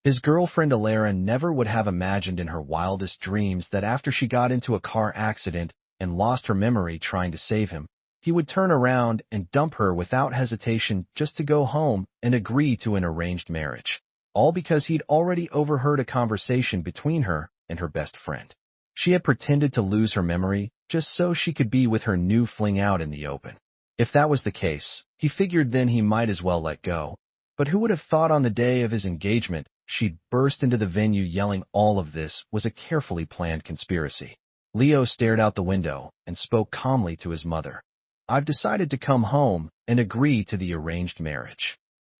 His girlfriend Alara never would have imagined in her wildest dreams that after she got into a car accident and lost her memory trying to save him, he would turn around and dump her without hesitation just to go home and agree to an arranged marriage. All because he'd already overheard a conversation between her and her best friend. She had pretended to lose her memory just so she could be with her new fling out in the open. If that was the case, he figured then he might as well let go. But who would have thought on the day of his engagement she'd burst into the venue yelling all of this was a carefully planned conspiracy. Leo stared out the window and spoke calmly to his mother. I've decided to come home and agree to the arranged marriage.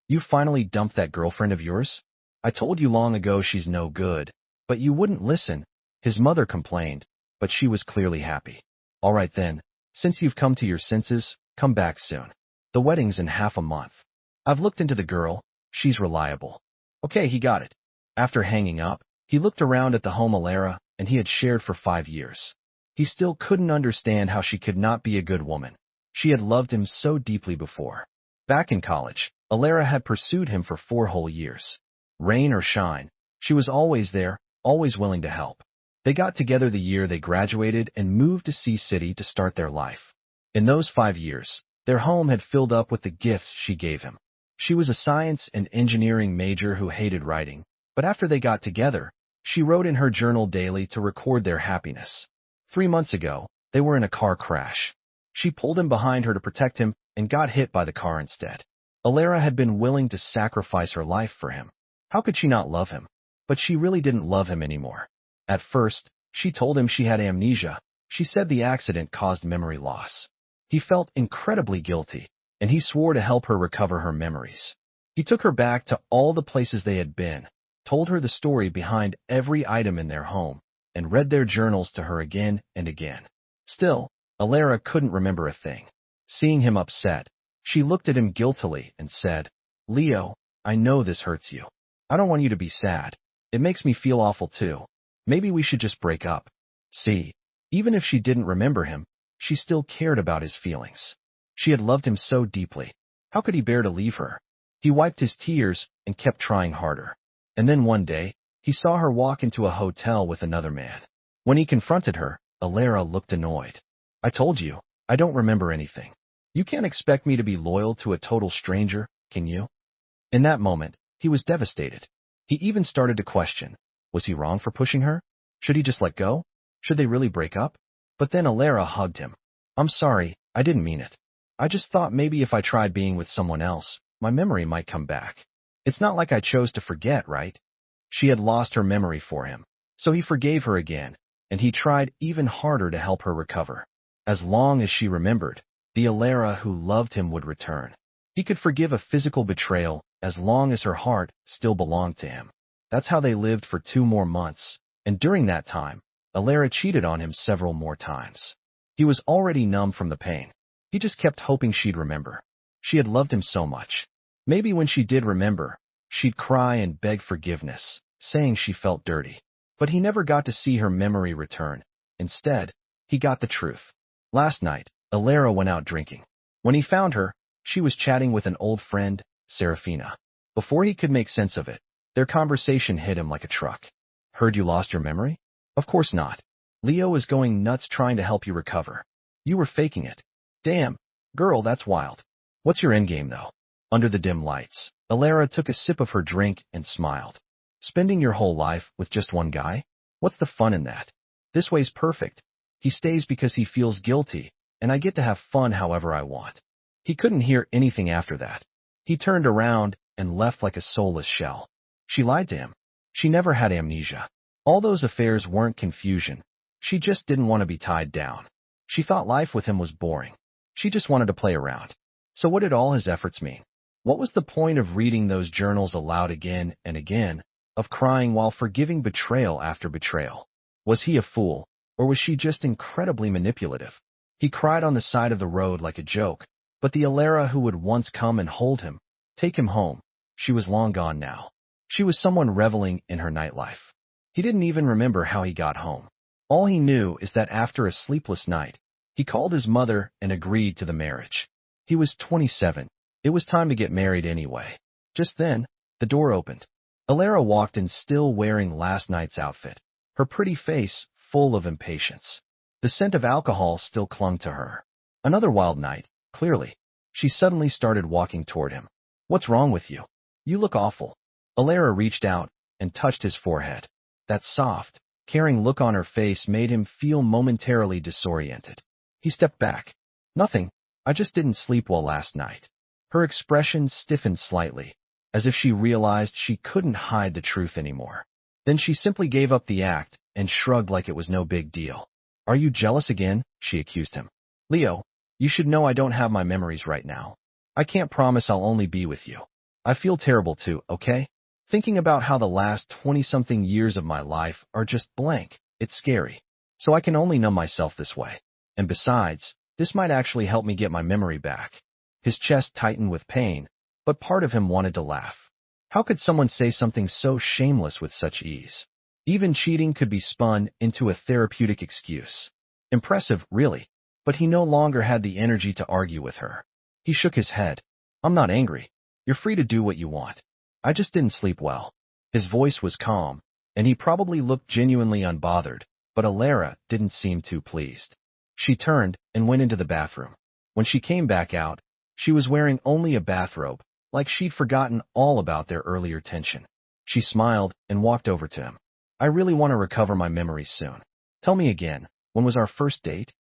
You finally dumped that girlfriend of yours? I told you long ago she's no good, but you wouldn't listen, his mother complained, but she was clearly happy. All right then, since you've come to your senses, come back soon. The wedding's in half a month. I've looked into the girl, she's reliable. Okay, he got it. After hanging up, he looked around at the home Alara and he had shared for 5 years. He still couldn't understand how she could not be a good woman. She had loved him so deeply before. Back in college, Alara had pursued him for 4 whole years. Rain or shine, she was always there, always willing to help. They got together the year they graduated and moved to Sea City to start their life. In those 5 years, their home had filled up with the gifts she gave him. She was a science and engineering major who hated writing, but after they got together, she wrote in her journal daily to record their happiness. 3 months ago, they were in a car crash. She pulled him behind her to protect him and got hit by the car instead. Alara had been willing to sacrifice her life for him. How could she not love him? But she really didn't love him anymore. At first, she told him she had amnesia. She said the accident caused memory loss. He felt incredibly guilty, and he swore to help her recover her memories. He took her back to all the places they had been, told her the story behind every item in their home, and read their journals to her again and again. Still, Alara couldn't remember a thing. Seeing him upset, she looked at him guiltily and said, Leo, I know this hurts you. I don't want you to be sad. It makes me feel awful too. Maybe we should just break up. See, even if she didn't remember him, she still cared about his feelings. She had loved him so deeply. How could he bear to leave her? He wiped his tears and kept trying harder. And then one day, he saw her walk into a hotel with another man. When he confronted her, Alara looked annoyed. I told you, I don't remember anything. You can't expect me to be loyal to a total stranger, can you? In that moment, he was devastated. He even started to question, was he wrong for pushing her? Should he just let go? Should they really break up? But then Alara hugged him. I'm sorry, I didn't mean it. I just thought maybe if I tried being with someone else, my memory might come back. It's not like I chose to forget, right? She had lost her memory for him, so he forgave her again, and he tried even harder to help her recover. As long as she remembered, the Alara who loved him would return. He could forgive a physical betrayal as long as her heart still belonged to him. That's how they lived for 2 more months, and during that time, Alara cheated on him several more times. He was already numb from the pain. He just kept hoping she'd remember. She had loved him so much. Maybe when she did remember, she'd cry and beg forgiveness, saying she felt dirty. But he never got to see her memory return. Instead, he got the truth. Last night, Alara went out drinking. When he found her, she was chatting with an old friend, Serafina. Before he could make sense of it, their conversation hit him like a truck. Heard you lost your memory? Of course not. Leo is going nuts trying to help you recover. You were faking it. Damn, girl, that's wild. What's your endgame, though? Under the dim lights, Alara took a sip of her drink and smiled. Spending your whole life with just one guy? What's the fun in that? This way's perfect. He stays because he feels guilty, and I get to have fun however I want. He couldn't hear anything after that. He turned around and left like a soulless shell. She lied to him. She never had amnesia. All those affairs weren't confusion. She just didn't want to be tied down. She thought life with him was boring. She just wanted to play around. So what did all his efforts mean? What was the point of reading those journals aloud again and again, of crying while forgiving betrayal after betrayal? Was he a fool, or was she just incredibly manipulative? He cried on the side of the road like a joke, but the Alara who would once come and hold him, take him home, she was long gone now. She was someone reveling in her nightlife. He didn't even remember how he got home. All he knew is that after a sleepless night, he called his mother and agreed to the marriage. He was 27. It was time to get married anyway. Just then, the door opened. Alara walked in still wearing last night's outfit, her pretty face full of impatience. The scent of alcohol still clung to her. Another wild night, clearly. She suddenly started walking toward him. What's wrong with you? You look awful. Alara reached out and touched his forehead. That soft, caring look on her face made him feel momentarily disoriented. He stepped back. Nothing. I just didn't sleep well last night. Her expression stiffened slightly, as if she realized she couldn't hide the truth anymore. Then she simply gave up the act and shrugged like it was no big deal. Are you jealous again? She accused him. Leo, you should know I don't have my memories right now. I can't promise I'll only be with you. I feel terrible too, okay? Thinking about how the last 20-something years of my life are just blank, it's scary. So I can only numb myself this way. And besides, this might actually help me get my memory back. His chest tightened with pain, but part of him wanted to laugh. How could someone say something so shameless with such ease? Even cheating could be spun into a therapeutic excuse. Impressive, really. But he no longer had the energy to argue with her. He shook his head. I'm not angry. You're free to do what you want. I just didn't sleep well. His voice was calm, and he probably looked genuinely unbothered, but Alara didn't seem too pleased. She turned and went into the bathroom. When she came back out, she was wearing only a bathrobe, like she'd forgotten all about their earlier tension. She smiled and walked over to him. I really want to recover my memories soon. Tell me again, when was our first date?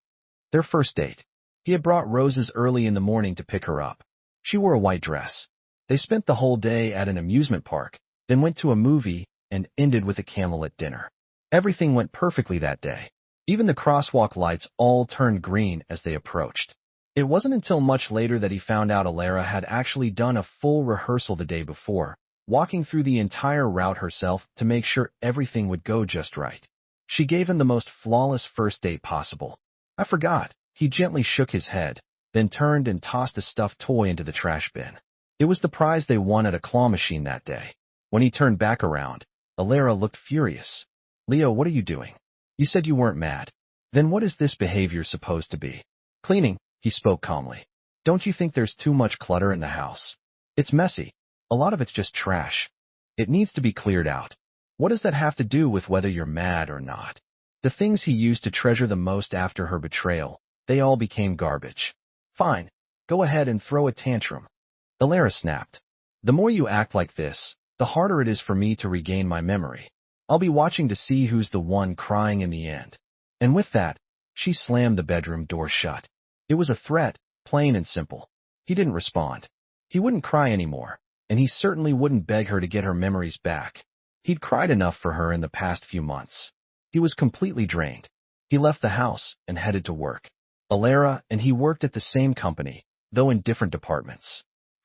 Their first date. He had brought roses early in the morning to pick her up. She wore a white dress. They spent the whole day at an amusement park, then went to a movie, and ended with a candlelit dinner. Everything went perfectly that day. Even the crosswalk lights all turned green as they approached. It wasn't until much later that he found out Alara had actually done a full rehearsal the day before, walking through the entire route herself to make sure everything would go just right. She gave him the most flawless first date possible. I forgot. He gently shook his head, then turned and tossed a stuffed toy into the trash bin. It was the prize they won at a claw machine that day. When he turned back around, Alara looked furious. Leo, what are you doing? You said you weren't mad. Then what is this behavior supposed to be? Cleaning, he spoke calmly. Don't you think there's too much clutter in the house? It's messy. A lot of it's just trash. It needs to be cleared out. What does that have to do with whether you're mad or not? The things he used to treasure the most after her betrayal, they all became garbage. Fine. Go ahead and throw a tantrum. Alara snapped. The more you act like this, the harder it is for me to regain my memory. I'll be watching to see who's the one crying in the end. And with that, she slammed the bedroom door shut. It was a threat, plain and simple. He didn't respond. He wouldn't cry anymore, and he certainly wouldn't beg her to get her memories back. He'd cried enough for her in the past few months. He was completely drained. He left the house and headed to work. Alara and he worked at the same company, though in different departments.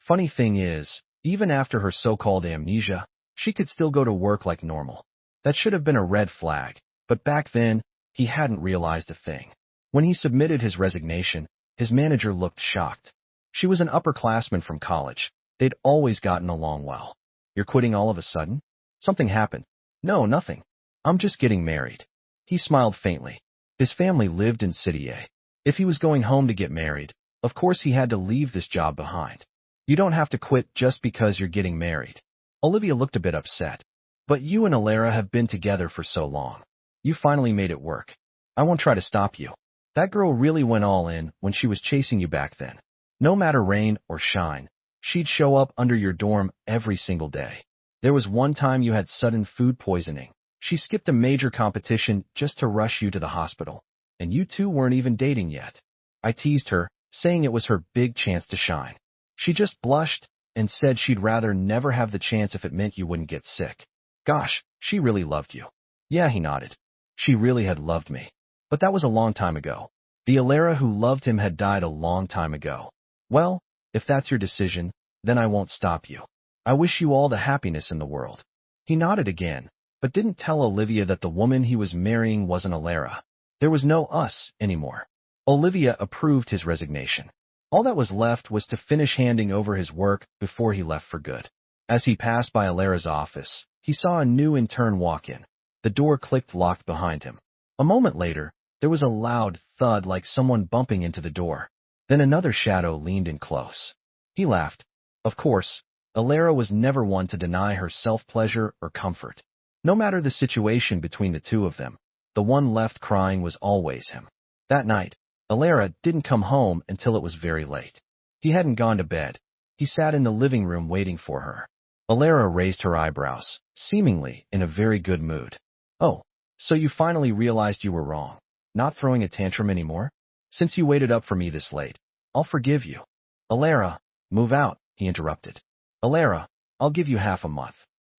Funny thing is, even after her so-called amnesia, she could still go to work like normal. That should have been a red flag, but back then, he hadn't realized a thing. When he submitted his resignation, his manager looked shocked. She was an upperclassman from college. They'd always gotten along well. You're quitting all of a sudden? Something happened. No, nothing. I'm just getting married. He smiled faintly. His family lived in City A. If he was going home to get married, of course he had to leave this job behind. You don't have to quit just because you're getting married. Olivia looked a bit upset. But you and Alara have been together for so long. You finally made it work. I won't try to stop you. That girl really went all in when she was chasing you back then. No matter rain or shine, she'd show up under your dorm every single day. There was one time you had sudden food poisoning. She skipped a major competition just to rush you to the hospital. And you two weren't even dating yet. I teased her, saying it was her big chance to shine. She just blushed and said she'd rather never have the chance if it meant you wouldn't get sick. Gosh, she really loved you. Yeah, he nodded. She really had loved me. But that was a long time ago. The Alara who loved him had died a long time ago. Well, if that's your decision, then I won't stop you. I wish you all the happiness in the world. He nodded again, but didn't tell Olivia that the woman he was marrying wasn't Alara. There was no us anymore. Olivia approved his resignation. All that was left was to finish handing over his work before he left for good. As he passed by Alara's office, he saw a new intern walk in. The door clicked locked behind him. A moment later, there was a loud thud like someone bumping into the door. Then another shadow leaned in close. He laughed. Of course, Alara was never one to deny her self-pleasure or comfort. No matter the situation between the two of them, the one left crying was always him. That night, Alara didn't come home until it was very late. He hadn't gone to bed. He sat in the living room waiting for her. Alara raised her eyebrows, seemingly in a very good mood. "Oh, so you finally realized you were wrong. Not throwing a tantrum anymore? Since you waited up for me this late, I'll forgive you." "Alara, move out," he interrupted. "Alara, I'll give you half a month.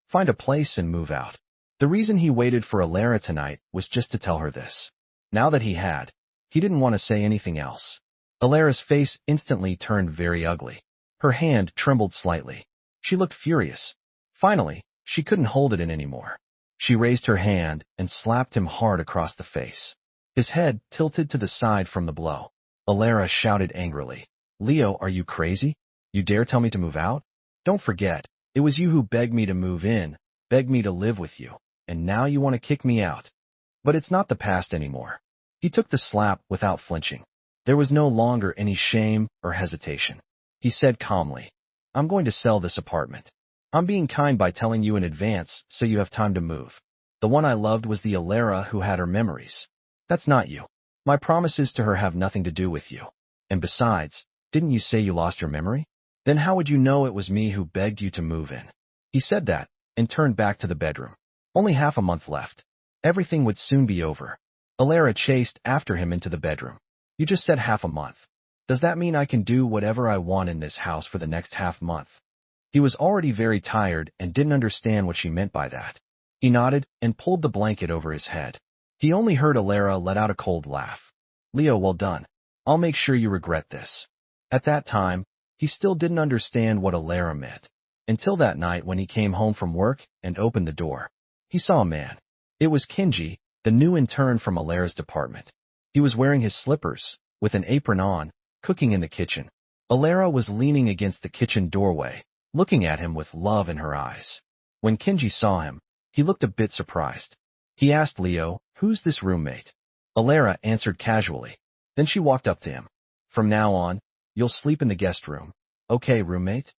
Find a place and move out." The reason he waited for Alara tonight was just to tell her this. Now that he had, he didn't want to say anything else. Alara's face instantly turned very ugly. Her hand trembled slightly. She looked furious. Finally, she couldn't hold it in anymore. She raised her hand and slapped him hard across the face. His head tilted to the side from the blow. Alara shouted angrily, "Leo, are you crazy? You dare tell me to move out? Don't forget, it was you who begged me to move in, begged me to live with you, and now you want to kick me out." But it's not the past anymore. He took the slap without flinching. There was no longer any shame or hesitation. He said calmly, "I'm going to sell this apartment. I'm being kind by telling you in advance so you have time to move. The one I loved was the Alara who had her memories. That's not you. My promises to her have nothing to do with you. And besides, didn't you say you lost your memory? Then how would you know it was me who begged you to move in?" He said that and turned back to the bedroom. Only half a month left. Everything would soon be over. Alara chased after him into the bedroom. "You just said half a month. Does that mean I can do whatever I want in this house for the next half month?" He was already very tired and didn't understand what she meant by that. He nodded and pulled the blanket over his head. He only heard Alara let out a cold laugh. "Leo, well done. I'll make sure you regret this." At that time, he still didn't understand what Alara meant. Until that night when he came home from work and opened the door. He saw a man. It was Kinji, the new intern from Alara's department. He was wearing his slippers, with an apron on, cooking in the kitchen. Alara was leaning against the kitchen doorway, looking at him with love in her eyes. When Kinji saw him, he looked a bit surprised. He asked Leo, "Who's this roommate?" Alara answered casually. Then she walked up to him. "From now on, you'll sleep in the guest room. Okay, roommate?"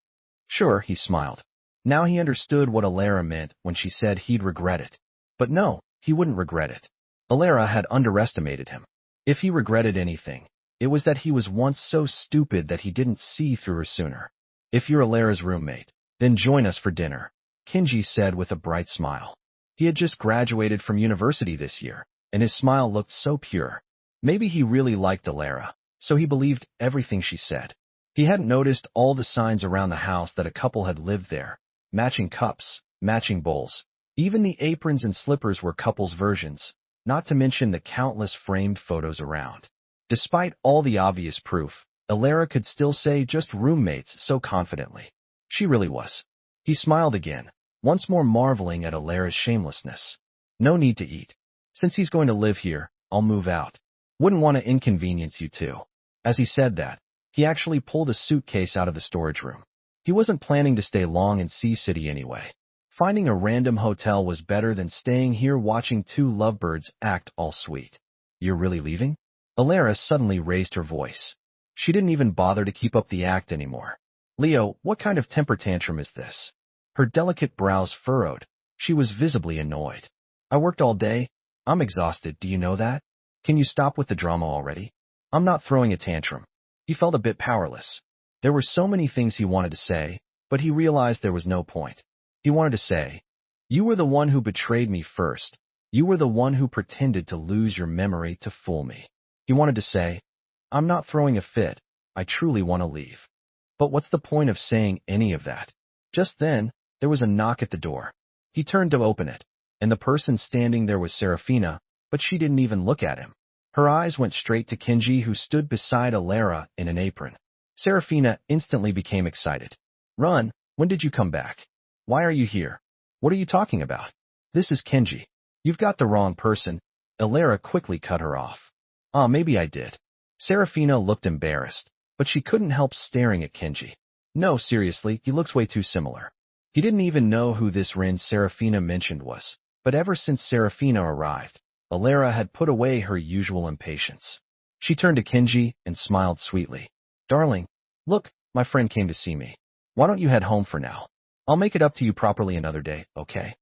"Sure," he smiled. Now he understood what Alara meant when she said he'd regret it. But no, he wouldn't regret it. Alara had underestimated him. If he regretted anything, it was that he was once so stupid that he didn't see through her sooner. "If you're Alara's roommate, then join us for dinner," Kinji said with a bright smile. He had just graduated from university this year, and his smile looked so pure. Maybe he really liked Alara, so he believed everything she said. He hadn't noticed all the signs around the house that a couple had lived there. Matching cups, matching bowls. Even the aprons and slippers were couples' versions, not to mention the countless framed photos around. Despite all the obvious proof, Alara could still say just roommates so confidently. She really was. He smiled again, once more marveling at Alara's shamelessness. "No need to eat. Since he's going to live here, I'll move out. Wouldn't want to inconvenience you too." As he said that, he actually pulled a suitcase out of the storage room. He wasn't planning to stay long in Sea City anyway. Finding a random hotel was better than staying here watching two lovebirds act all sweet. "You're really leaving?" Alara suddenly raised her voice. She didn't even bother to keep up the act anymore. "Leo, what kind of temper tantrum is this?" Her delicate brows furrowed. She was visibly annoyed. "I worked all day. I'm exhausted, do you know that? Can you stop with the drama already? I'm not throwing a tantrum." He felt a bit powerless. There were so many things he wanted to say, but he realized there was no point. He wanted to say, "You were the one who betrayed me first. You were the one who pretended to lose your memory to fool me." He wanted to say, "I'm not throwing a fit. I truly want to leave." But what's the point of saying any of that? Just then, there was a knock at the door. He turned to open it, and the person standing there was Serafina, but she didn't even look at him. Her eyes went straight to Kinji, who stood beside Alara in an apron. Serafina instantly became excited. "Run, when did you come back? Why are you here? What are you talking about? This is Kinji." "You've got the wrong person." Alara quickly cut her off. "Ah, maybe I did." Serafina looked embarrassed, but she couldn't help staring at Kinji. "No, seriously, he looks way too similar." He didn't even know who this Rin Serafina mentioned was, but ever since Serafina arrived, Alara had put away her usual impatience. She turned to Kinji and smiled sweetly. "Darling, look, my friend came to see me." Why don't you head home for now? I'll make it up to you properly another day, okay?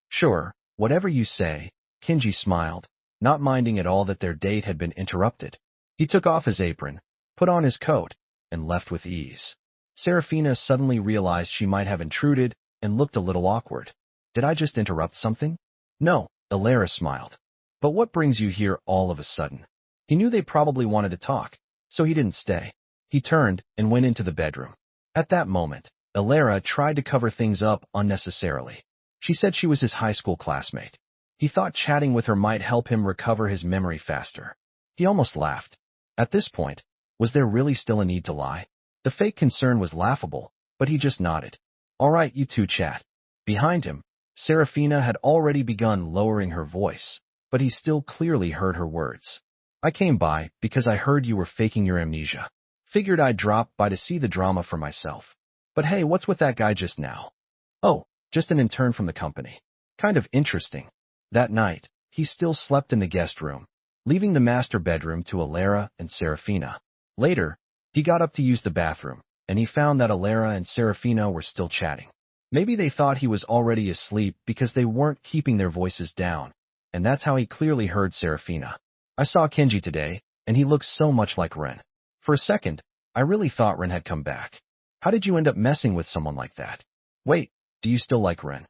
Sure, whatever you say, Kenji smiled, not minding at all that their date had been interrupted. He took off his apron, put on his coat, and left with ease. Serafina suddenly realized she might have intruded and looked a little awkward. Did I just interrupt something? No, Alara smiled. But what brings you here all of a sudden? He knew they probably wanted to talk, so he didn't stay. He turned and went into the bedroom. At that moment, Alara tried to cover things up unnecessarily. She said she was his high school classmate. He thought chatting with her might help him recover his memory faster. He almost laughed. At this point, was there really still a need to lie? The fake concern was laughable, but he just nodded. All right, you two chat. Behind him, Serafina had already begun lowering her voice, but he still clearly heard her words. I came by because I heard you were faking your amnesia. Figured I'd drop by to see the drama for myself. But hey, what's with that guy just now? Oh, just an intern from the company. Kind of interesting. That night, he still slept in the guest room, leaving the master bedroom to Alara and Serafina. Later, he got up to use the bathroom, and he found that Alara and Serafina were still chatting. Maybe they thought he was already asleep because they weren't keeping their voices down, and that's how he clearly heard Serafina. I saw Kenji today, and he looks so much like Ren. For a second, I really thought Ren had come back. How did you end up messing with someone like that? Wait, do you still like Ren?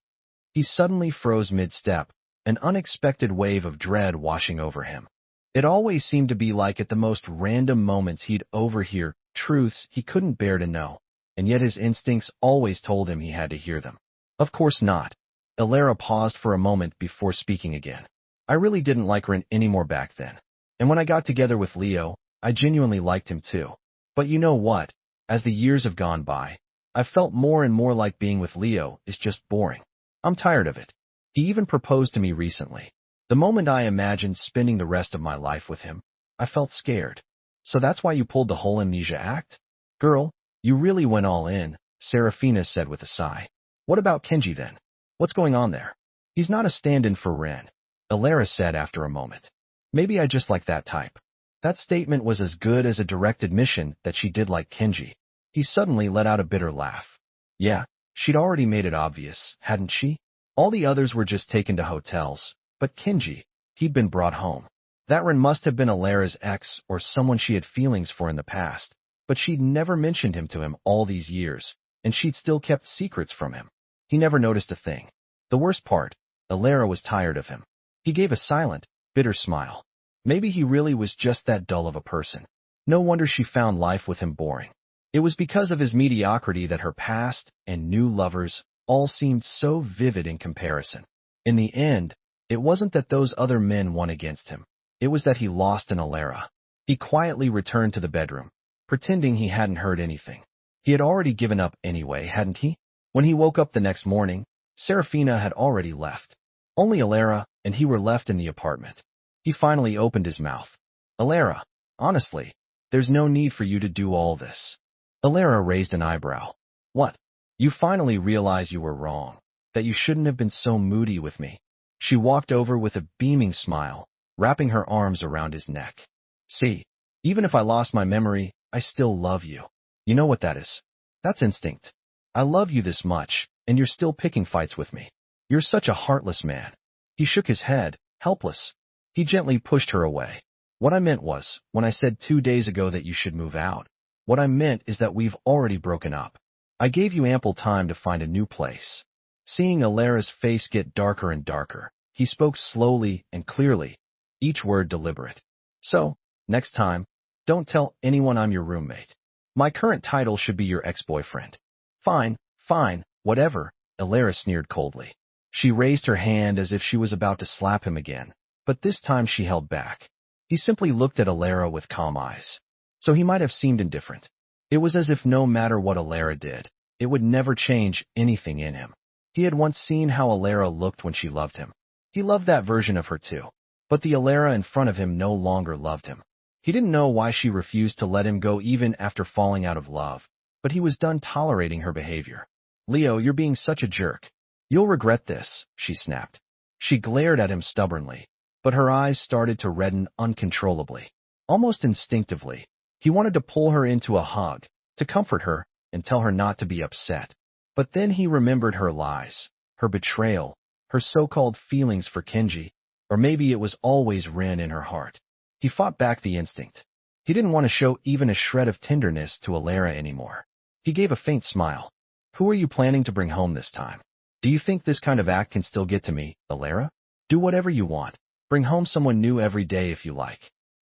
He suddenly froze mid-step, an unexpected wave of dread washing over him. It always seemed to be like at the most random moments he'd overhear truths he couldn't bear to know, and yet his instincts always told him he had to hear them. Of course not. Alara paused for a moment before speaking again. I really didn't like Ren anymore back then. And when I got together with Leo, I genuinely liked him too. But you know what? As the years have gone by, I've felt more and more like being with Leo is just boring. I'm tired of it. He even proposed to me recently. The moment I imagined spending the rest of my life with him, I felt scared. So that's why you pulled the whole amnesia act? Girl, you really went all in, Serafina said with a sigh. What about Kenji then? What's going on there? He's not a stand-in for Ren, Alara said after a moment. Maybe I just like that type. That statement was as good as a direct admission that she did like Kenji. He suddenly let out a bitter laugh. Yeah, she'd already made it obvious, hadn't she? All the others were just taken to hotels, but Kenji, he'd been brought home. That Ren must have been Alara's ex or someone she had feelings for in the past, but she'd never mentioned him to him all these years, and she'd still kept secrets from him. He never noticed a thing. The worst part, Alara was tired of him. He gave a silent, bitter smile. Maybe he really was just that dull of a person. No wonder she found life with him boring. It was because of his mediocrity that her past and new lovers all seemed so vivid in comparison. In the end, it wasn't that those other men won against him. It was that he lost in Alara. He quietly returned to the bedroom, pretending he hadn't heard anything. He had already given up anyway, hadn't he? When he woke up the next morning, Serafina had already left. Only Alara and he were left in the apartment. He finally opened his mouth. Alara, honestly, there's no need for you to do all this. Alara raised an eyebrow. What? You finally realize you were wrong, that you shouldn't have been so moody with me. She walked over with a beaming smile, wrapping her arms around his neck. See, even if I lost my memory, I still love you. You know what that is? That's instinct. I love you this much, and you're still picking fights with me. You're such a heartless man. He shook his head, helpless. He gently pushed her away. What I meant was, when I said 2 days ago that you should move out, what I meant is that we've already broken up. I gave you ample time to find a new place. Seeing Alara's face get darker and darker, he spoke slowly and clearly, each word deliberate. So, next time, don't tell anyone I'm your roommate. My current title should be your ex-boyfriend. Fine, whatever, Alara sneered coldly. She raised her hand as if she was about to slap him again, but this time she held back. He simply looked at Alara with calm eyes. So he might have seemed indifferent. It was as if no matter what Alara did, it would never change anything in him. He had once seen how Alara looked when she loved him. He loved that version of her too. But the Alara in front of him no longer loved him. He didn't know why she refused to let him go even after falling out of love, but he was done tolerating her behavior. Leo, you're being such a jerk. You'll regret this, she snapped. She glared at him stubbornly, but her eyes started to redden uncontrollably. Almost instinctively, he wanted to pull her into a hug, to comfort her, and tell her not to be upset. But then he remembered her lies, her betrayal, her so-called feelings for Kenji, or maybe it was always Rin in her heart. He fought back the instinct. He didn't want to show even a shred of tenderness to Alara anymore. He gave a faint smile. Who are you planning to bring home this time? Do you think this kind of act can still get to me, Alara? Do whatever you want. Bring home someone new every day if you like.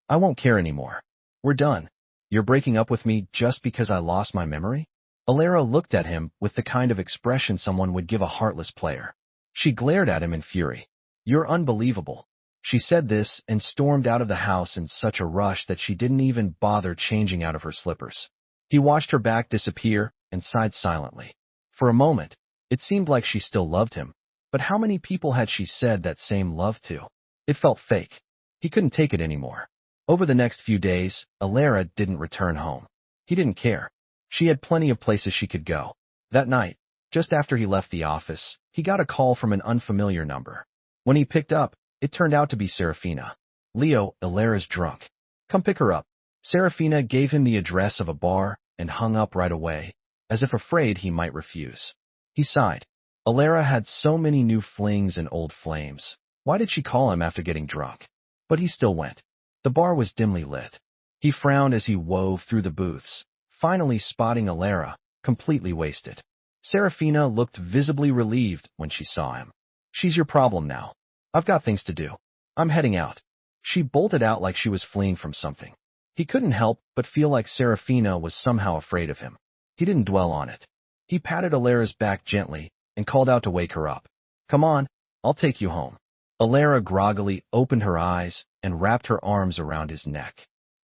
I won't care anymore. We're done. You're breaking up with me just because I lost my memory? Alara looked at him with the kind of expression someone would give a heartless player. She glared at him in fury. You're unbelievable. She said this and stormed out of the house in such a rush that she didn't even bother changing out of her slippers. He watched her back disappear and sighed silently. For a moment, it seemed like she still loved him, but how many people had she said that same love to? It felt fake. He couldn't take it anymore. Over the next few days, Alara didn't return home. He didn't care. She had plenty of places she could go. That night, just after he left the office, he got a call from an unfamiliar number. When he picked up, it turned out to be Serafina. Leo, Alara's drunk. Come pick her up. Serafina gave him the address of a bar and hung up right away, as if afraid he might refuse. He sighed. Alara had so many new flings and old flames. Why did she call him after getting drunk? But he still went. The bar was dimly lit. He frowned as he wove through the booths, finally spotting Alara, completely wasted. Serafina looked visibly relieved when she saw him. She's your problem now. I've got things to do. I'm heading out. She bolted out like she was fleeing from something. He couldn't help but feel like Serafina was somehow afraid of him. He didn't dwell on it. He patted Alara's back gently and called out to wake her up. Come on, I'll take you home. Alara groggily opened her eyes and wrapped her arms around his neck.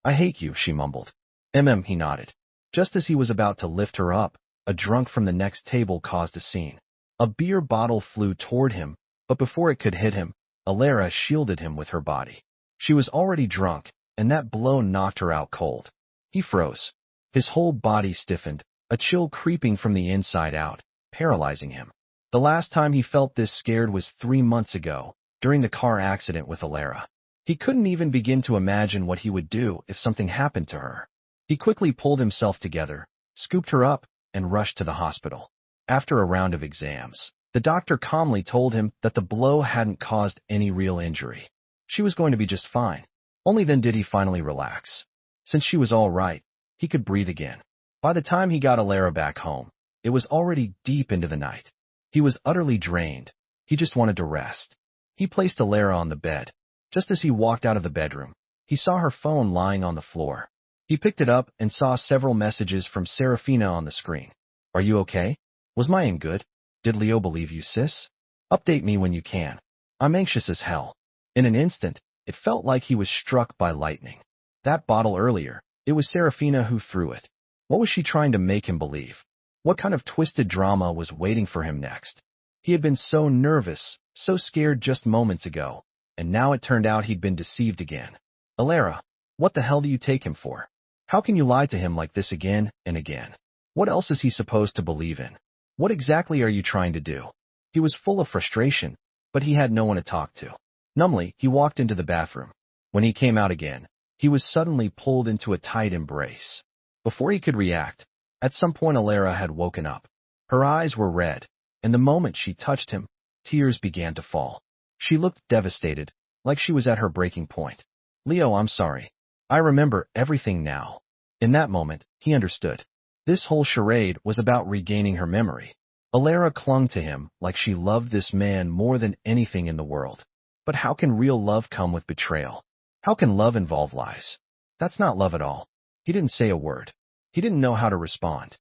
I hate you, she mumbled. He nodded. Just as he was about to lift her up, a drunk from the next table caused a scene. A beer bottle flew toward him, but before it could hit him, Alara shielded him with her body. She was already drunk, and that blow knocked her out cold. He froze. His whole body stiffened, a chill creeping from the inside out, paralyzing him. The last time he felt this scared was 3 months ago, during the car accident with Alara. He couldn't even begin to imagine what he would do if something happened to her. He quickly pulled himself together, scooped her up, and rushed to the hospital. After a round of exams, the doctor calmly told him that the blow hadn't caused any real injury. She was going to be just fine. Only then did he finally relax. Since she was all right, he could breathe again. By the time he got Alara back home, it was already deep into the night. He was utterly drained. He just wanted to rest. He placed Alara on the bed. Just as he walked out of the bedroom, he saw her phone lying on the floor. He picked it up and saw several messages from Serafina on the screen. Are you okay? Was my aim good? Did Leo believe you, sis? Update me when you can. I'm anxious as hell. In an instant, it felt like he was struck by lightning. That bottle earlier, it was Serafina who threw it. What was she trying to make him believe? What kind of twisted drama was waiting for him next? He had been so nervous, so scared just moments ago, and now it turned out he'd been deceived again. Alara, what the hell do you take him for? How can you lie to him like this again and again? What else is he supposed to believe in? What exactly are you trying to do? He was full of frustration, but he had no one to talk to. Numbly, he walked into the bathroom. When he came out again, he was suddenly pulled into a tight embrace. Before he could react, at some point Alara had woken up. Her eyes were red, and the moment she touched him, tears began to fall. She looked devastated, like she was at her breaking point. Leo, I'm sorry. I remember everything now. In that moment, he understood. This whole charade was about regaining her memory. Alara clung to him like she loved this man more than anything in the world. But how can real love come with betrayal? How can love involve lies? That's not love at all. He didn't say a word. He didn't know how to respond.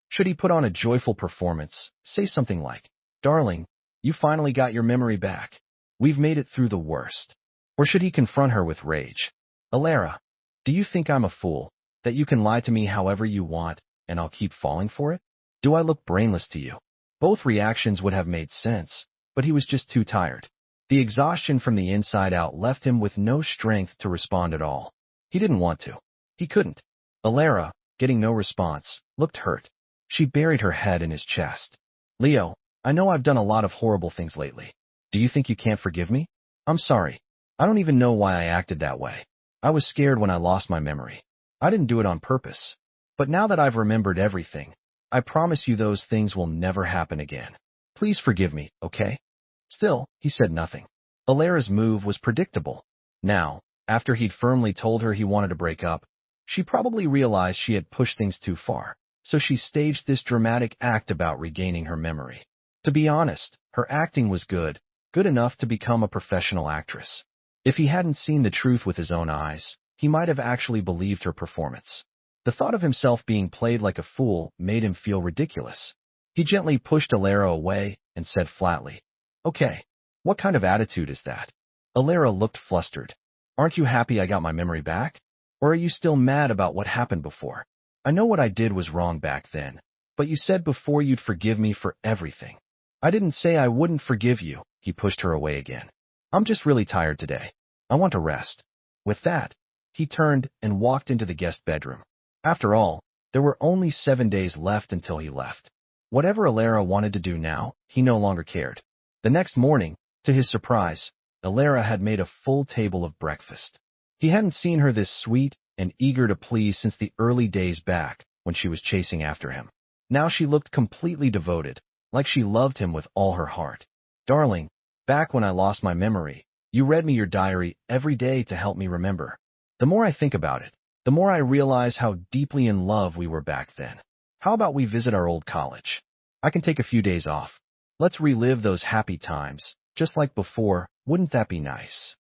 Should he put on a joyful performance, say something like, Darling, you finally got your memory back. We've made it through the worst. Or should he confront her with rage? Alara, do you think I'm a fool, that you can lie to me however you want, and I'll keep falling for it? Do I look brainless to you? Both reactions would have made sense, but he was just too tired. The exhaustion from the inside out left him with no strength to respond at all. He didn't want to. He couldn't. Alara, getting no response, looked hurt. She buried her head in his chest. Leo, I know I've done a lot of horrible things lately. Do you think you can't forgive me? I'm sorry. I don't even know why I acted that way. I was scared when I lost my memory. I didn't do it on purpose. But now that I've remembered everything, I promise you those things will never happen again. Please forgive me, okay? Still, he said nothing. Alara's move was predictable. Now, after he'd firmly told her he wanted to break up, she probably realized she had pushed things too far, so she staged this dramatic act about regaining her memory. To be honest, her acting was good enough to become a professional actress. If he hadn't seen the truth with his own eyes, he might have actually believed her performance. The thought of himself being played like a fool made him feel ridiculous. He gently pushed Alara away and said flatly, "Okay, what kind of attitude is that?" Alara looked flustered. "Aren't you happy I got my memory back? Or are you still mad about what happened before? I know what I did was wrong back then, but you said before you'd forgive me for everything." "I didn't say I wouldn't forgive you," he pushed her away again. "I'm just really tired today. I want to rest." With that, he turned and walked into the guest bedroom. After all, there were only 7 days left until he left. Whatever Alara wanted to do now, he no longer cared. The next morning, to his surprise, Alara had made a full table of breakfast. He hadn't seen her this sweet and eager to please since the early days back when she was chasing after him. Now she looked completely devoted, like she loved him with all her heart. "Darling, back when I lost my memory, you read me your diary every day to help me remember. The more I think about it, the more I realize how deeply in love we were back then. How about we visit our old college? I can take a few days off. Let's relive those happy times, just like before. Wouldn't that be nice?"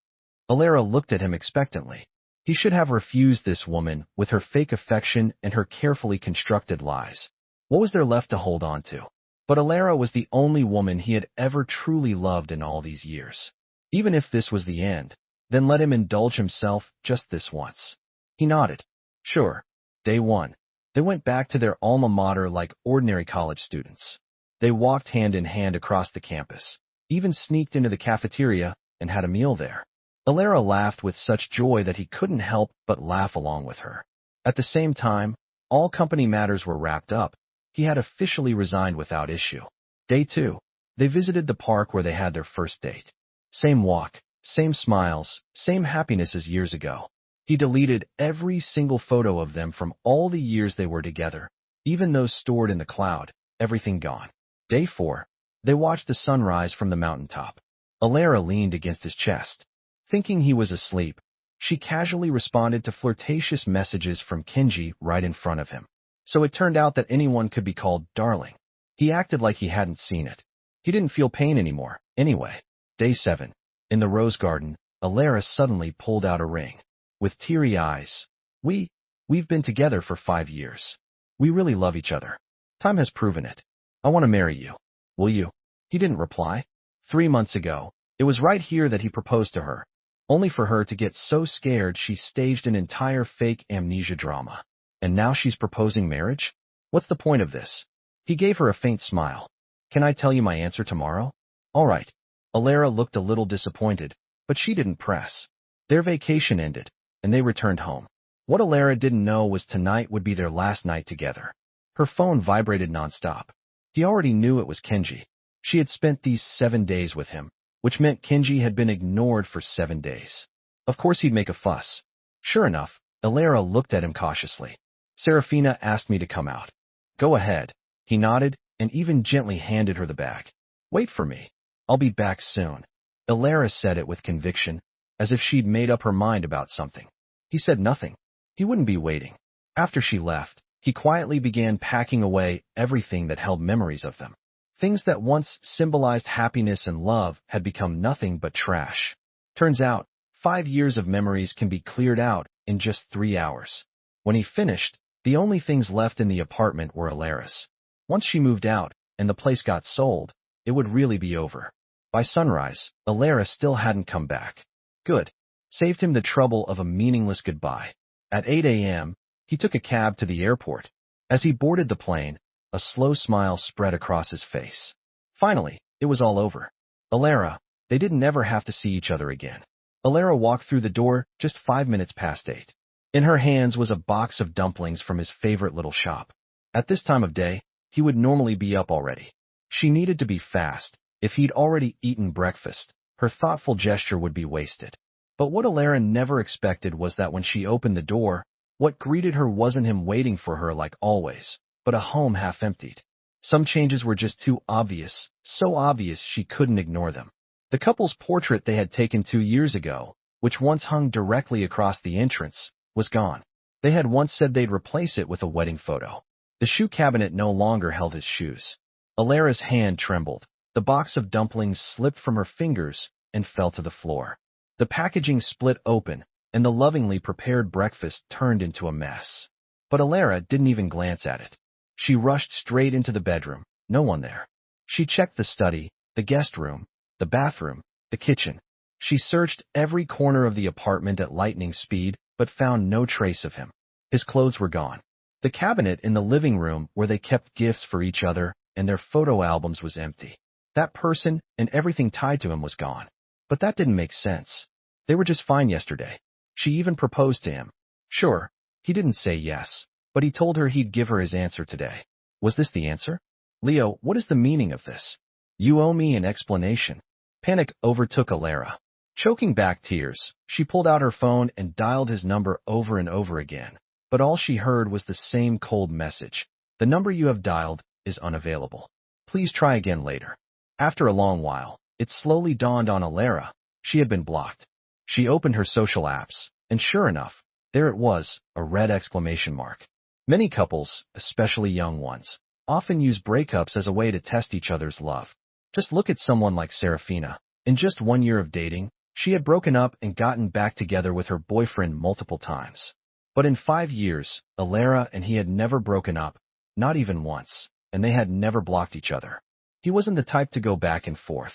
Alara looked at him expectantly. He should have refused this woman with her fake affection and her carefully constructed lies. What was there left to hold on to? But Alara was the only woman he had ever truly loved in all these years. Even if this was the end, then let him indulge himself just this once. He nodded. Sure. Day 1. They went back to their alma mater like ordinary college students. They walked hand in hand across the campus, even sneaked into the cafeteria and had a meal there. Alara laughed with such joy that he couldn't help but laugh along with her. At the same time, all company matters were wrapped up. He had officially resigned without issue. Day 2. They visited the park where they had their first date. Same walk, same smiles, same happiness as years ago. He deleted every single photo of them from all the years they were together, even those stored in the cloud, everything gone. Day 4. They watched the sunrise from the mountaintop. Alara leaned against his chest. Thinking he was asleep, she casually responded to flirtatious messages from Kenji right in front of him. So it turned out that anyone could be called darling. He acted like he hadn't seen it. He didn't feel pain anymore, anyway. Day 7. In the rose garden, Alara suddenly pulled out a ring. With teary eyes, We've been together for 5 years. We really love each other. Time has proven it. I want to marry you. Will you?" He didn't reply. 3 months ago, it was right here that he proposed to her, only for her to get so scared she staged an entire fake amnesia drama. And now she's proposing marriage? What's the point of this? He gave her a faint smile. "Can I tell you my answer tomorrow?" "All right." Alara looked a little disappointed, but she didn't press. Their vacation ended, and they returned home. What Alara didn't know was tonight would be their last night together. Her phone vibrated nonstop. He already knew it was Kenji. She had spent these 7 days with him, which meant Kenji had been ignored for 7 days. Of course he'd make a fuss. Sure enough, Alara looked at him cautiously. "Serafina asked me to come out." "Go ahead." He nodded and even gently handed her the bag. "Wait for me. I'll be back soon." Alara said it with conviction, as if she'd made up her mind about something. He said nothing. He wouldn't be waiting. After she left, he quietly began packing away everything that held memories of them. Things that once symbolized happiness and love had become nothing but trash. Turns out, 5 years of memories can be cleared out in just 3 hours. When he finished, the only things left in the apartment were Alara's. Once she moved out, and the place got sold, it would really be over. By sunrise, Alara still hadn't come back. Good. Saved him the trouble of a meaningless goodbye. At 8 a.m., he took a cab to the airport. As he boarded the plane, a slow smile spread across his face. Finally, it was all over. Alara, they didn't ever have to see each other again. Alara walked through the door just 5 minutes past 8. In her hands was a box of dumplings from his favorite little shop. At this time of day, he would normally be up already. She needed to be fast. If he'd already eaten breakfast, her thoughtful gesture would be wasted. But what Alara never expected was that when she opened the door, what greeted her wasn't him waiting for her like always. but a home half emptied. Some changes were just too obvious, so obvious she couldn't ignore them. The couple's portrait they had taken 2 years ago, which once hung directly across the entrance, was gone. They had once said they'd replace it with a wedding photo. The shoe cabinet no longer held his shoes. Alara's hand trembled. The box of dumplings slipped from her fingers and fell to the floor. The packaging split open, and the lovingly prepared breakfast turned into a mess. But Alara didn't even glance at it. She rushed straight into the bedroom. No one there. She checked the study, the guest room, the bathroom, the kitchen. She searched every corner of the apartment at lightning speed, but found no trace of him. His clothes were gone. The cabinet in the living room where they kept gifts for each other and their photo albums was empty. That person and everything tied to him was gone. But that didn't make sense. They were just fine yesterday. She even proposed to him. Sure, he didn't say yes, but he told her he'd give her his answer today. Was this the answer? Leo, what is the meaning of this? You owe me an explanation. Panic overtook Alara. Choking back tears, she pulled out her phone and dialed his number over and over again. But all she heard was the same cold message. The number you have dialed is unavailable. Please try again later. After a long while, it slowly dawned on Alara. She had been blocked. She opened her social apps, and sure enough, there it was, a red exclamation mark. Many couples, especially young ones, often use breakups as a way to test each other's love. Just look at someone like Serafina. In just 1 year of dating, she had broken up and gotten back together with her boyfriend multiple times. But in 5 years, Alara and he had never broken up, not even once, and they had never blocked each other. He wasn't the type to go back and forth.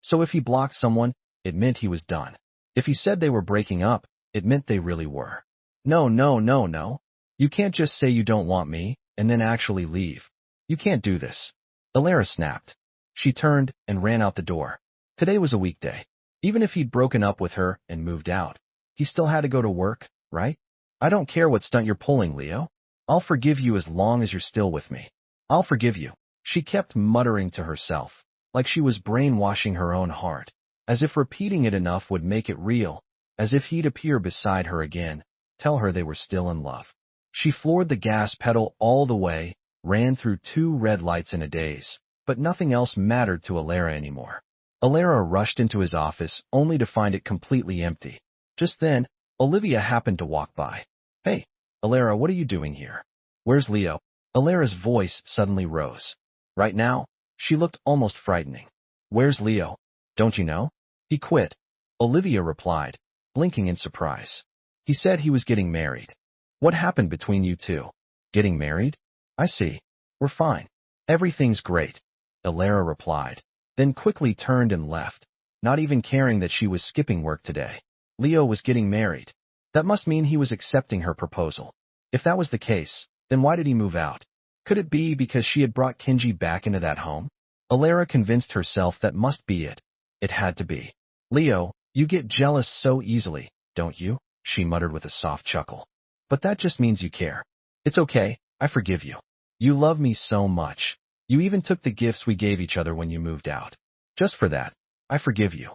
So if he blocked someone, it meant he was done. If he said they were breaking up, it meant they really were. No, no, no, no. You can't just say you don't want me, and then actually leave. You can't do this. Alara snapped. She turned and ran out the door. Today was a weekday. Even if he'd broken up with her and moved out, he still had to go to work, right? I don't care what stunt you're pulling, Leo. I'll forgive you as long as you're still with me. I'll forgive you. She kept muttering to herself, like she was brainwashing her own heart, as if repeating it enough would make it real, as if he'd appear beside her again, tell her they were still in love. She floored the gas pedal all the way, ran through 2 red lights in a daze, but nothing else mattered to Alara anymore. Alara rushed into his office only to find it completely empty. Just then, Olivia happened to walk by. Hey, Alara, what are you doing here? Where's Leo? Alara's voice suddenly rose. Right now, she looked almost frightening. Where's Leo? Don't you know? He quit. Olivia replied, blinking in surprise. He said he was getting married. What happened between you two? Getting married? I see. We're fine. Everything's great. Alara replied, then quickly turned and left, not even caring that she was skipping work today. Leo was getting married. That must mean he was accepting her proposal. If that was the case, then why did he move out? Could it be because she had brought Kenji back into that home? Alara convinced herself that must be it. It had to be. Leo, you get jealous so easily, don't you? She muttered with a soft chuckle. But that just means you care. It's okay, I forgive you. You love me so much. You even took the gifts we gave each other when you moved out. Just for that, I forgive you.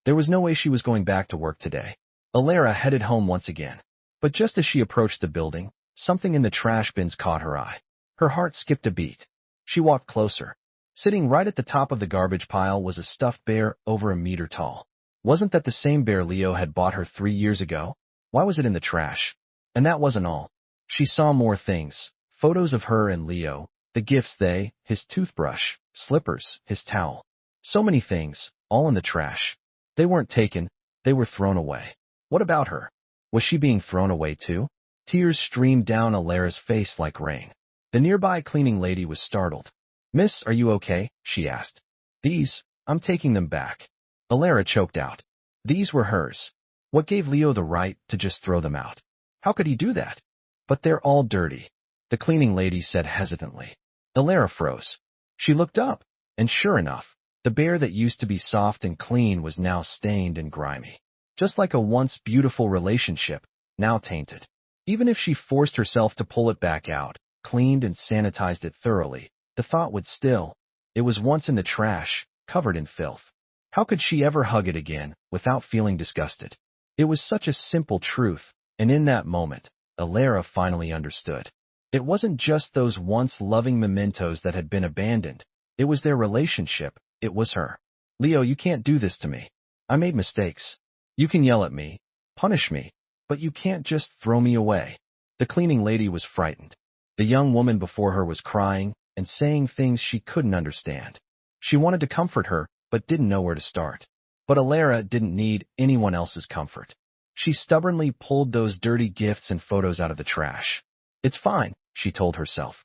There was no way she was going back to work today. Alara headed home once again. But just as she approached the building, something in the trash bins caught her eye. Her heart skipped a beat. She walked closer. Sitting right at the top of the garbage pile was a stuffed bear over a meter tall. Wasn't that the same bear Leo had bought her 3 years ago? Why was it in the trash? And that wasn't all. She saw more things. Photos of her and Leo, the gifts his toothbrush, slippers, his towel. So many things, all in the trash. They weren't taken, they were thrown away. What about her? Was she being thrown away too? Tears streamed down Alara's face like rain. The nearby cleaning lady was startled. Miss, are you okay? She asked. These, I'm taking them back. Alara choked out. These were hers. What gave Leo the right to just throw them out? How could he do that? But they're all dirty, the cleaning lady said hesitantly. Alara froze. She looked up, and sure enough, the bear that used to be soft and clean was now stained and grimy. Just like a once beautiful relationship, now tainted. Even if she forced herself to pull it back out, cleaned and sanitized it thoroughly, the thought would still. It was once in the trash, covered in filth. How could she ever hug it again without feeling disgusted? It was such a simple truth, and in that moment, Alara finally understood. It wasn't just those once loving mementos that had been abandoned. It was their relationship. It was her. Leo, you can't do this to me. I made mistakes. You can yell at me, punish me, but you can't just throw me away. The cleaning lady was frightened. The young woman before her was crying and saying things she couldn't understand. She wanted to comfort her, but didn't know where to start. But Alara didn't need anyone else's comfort. She stubbornly pulled those dirty gifts and photos out of the trash. It's fine, she told herself.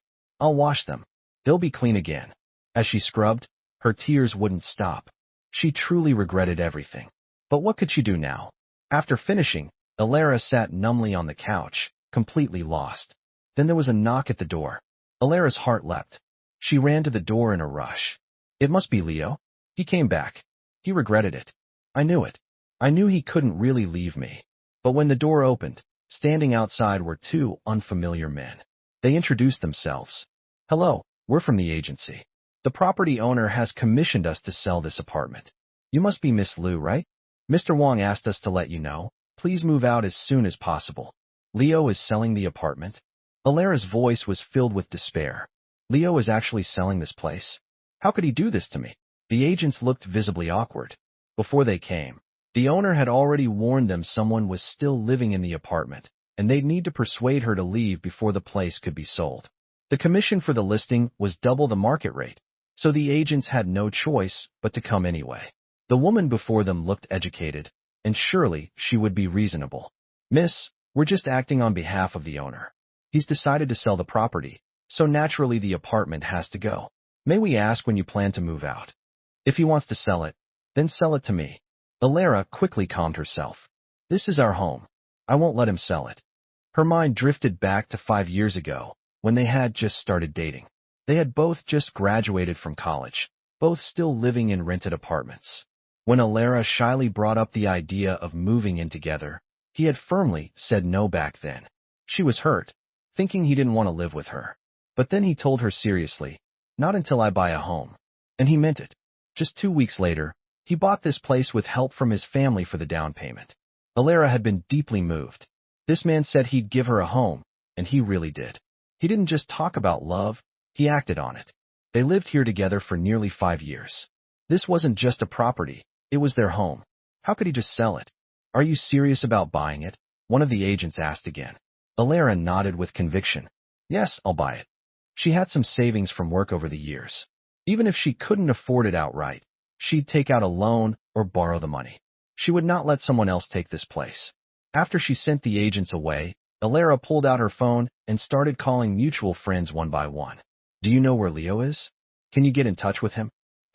I'll wash them. They'll be clean again. As she scrubbed, her tears wouldn't stop. She truly regretted everything. But what could she do now? After finishing, Alara sat numbly on the couch, completely lost. Then there was a knock at the door. Alara's heart leapt. She ran to the door in a rush. It must be Leo. He came back. He regretted it. I knew it. I knew he couldn't really leave me. But when the door opened, standing outside were two unfamiliar men. They introduced themselves. Hello, we're from the agency. The property owner has commissioned us to sell this apartment. You must be Miss Liu, right? Mr. Wong asked us to let you know. Please move out as soon as possible. Leo is selling the apartment. Alara's voice was filled with despair. Leo is actually selling this place? How could he do this to me? The agents looked visibly awkward. Before they came, the owner had already warned them someone was still living in the apartment, and they'd need to persuade her to leave before the place could be sold. The commission for the listing was double the market rate, so the agents had no choice but to come anyway. The woman before them looked educated, and surely she would be reasonable. Miss, we're just acting on behalf of the owner. He's decided to sell the property, so naturally the apartment has to go. May we ask when you plan to move out? If he wants to sell it, then sell it to me. Alara quickly calmed herself. This is our home. I won't let him sell it. Her mind drifted back to 5 years ago, when they had just started dating. They had both just graduated from college, both still living in rented apartments. When Alara shyly brought up the idea of moving in together, he had firmly said no back then. She was hurt, thinking he didn't want to live with her. But then he told her seriously, not until I buy a home. And he meant it. Just 2 weeks later, he bought this place with help from his family for the down payment. Alara had been deeply moved. This man said he'd give her a home, and he really did. He didn't just talk about love, he acted on it. They lived here together for nearly 5 years. This wasn't just a property, it was their home. How could he just sell it? Are you serious about buying it? One of the agents asked again. Alara nodded with conviction. Yes, I'll buy it. She had some savings from work over the years. Even if she couldn't afford it outright, she'd take out a loan or borrow the money. She would not let someone else take this place. After she sent the agents away, Alara pulled out her phone and started calling mutual friends one by one. Do you know where Leo is? Can you get in touch with him?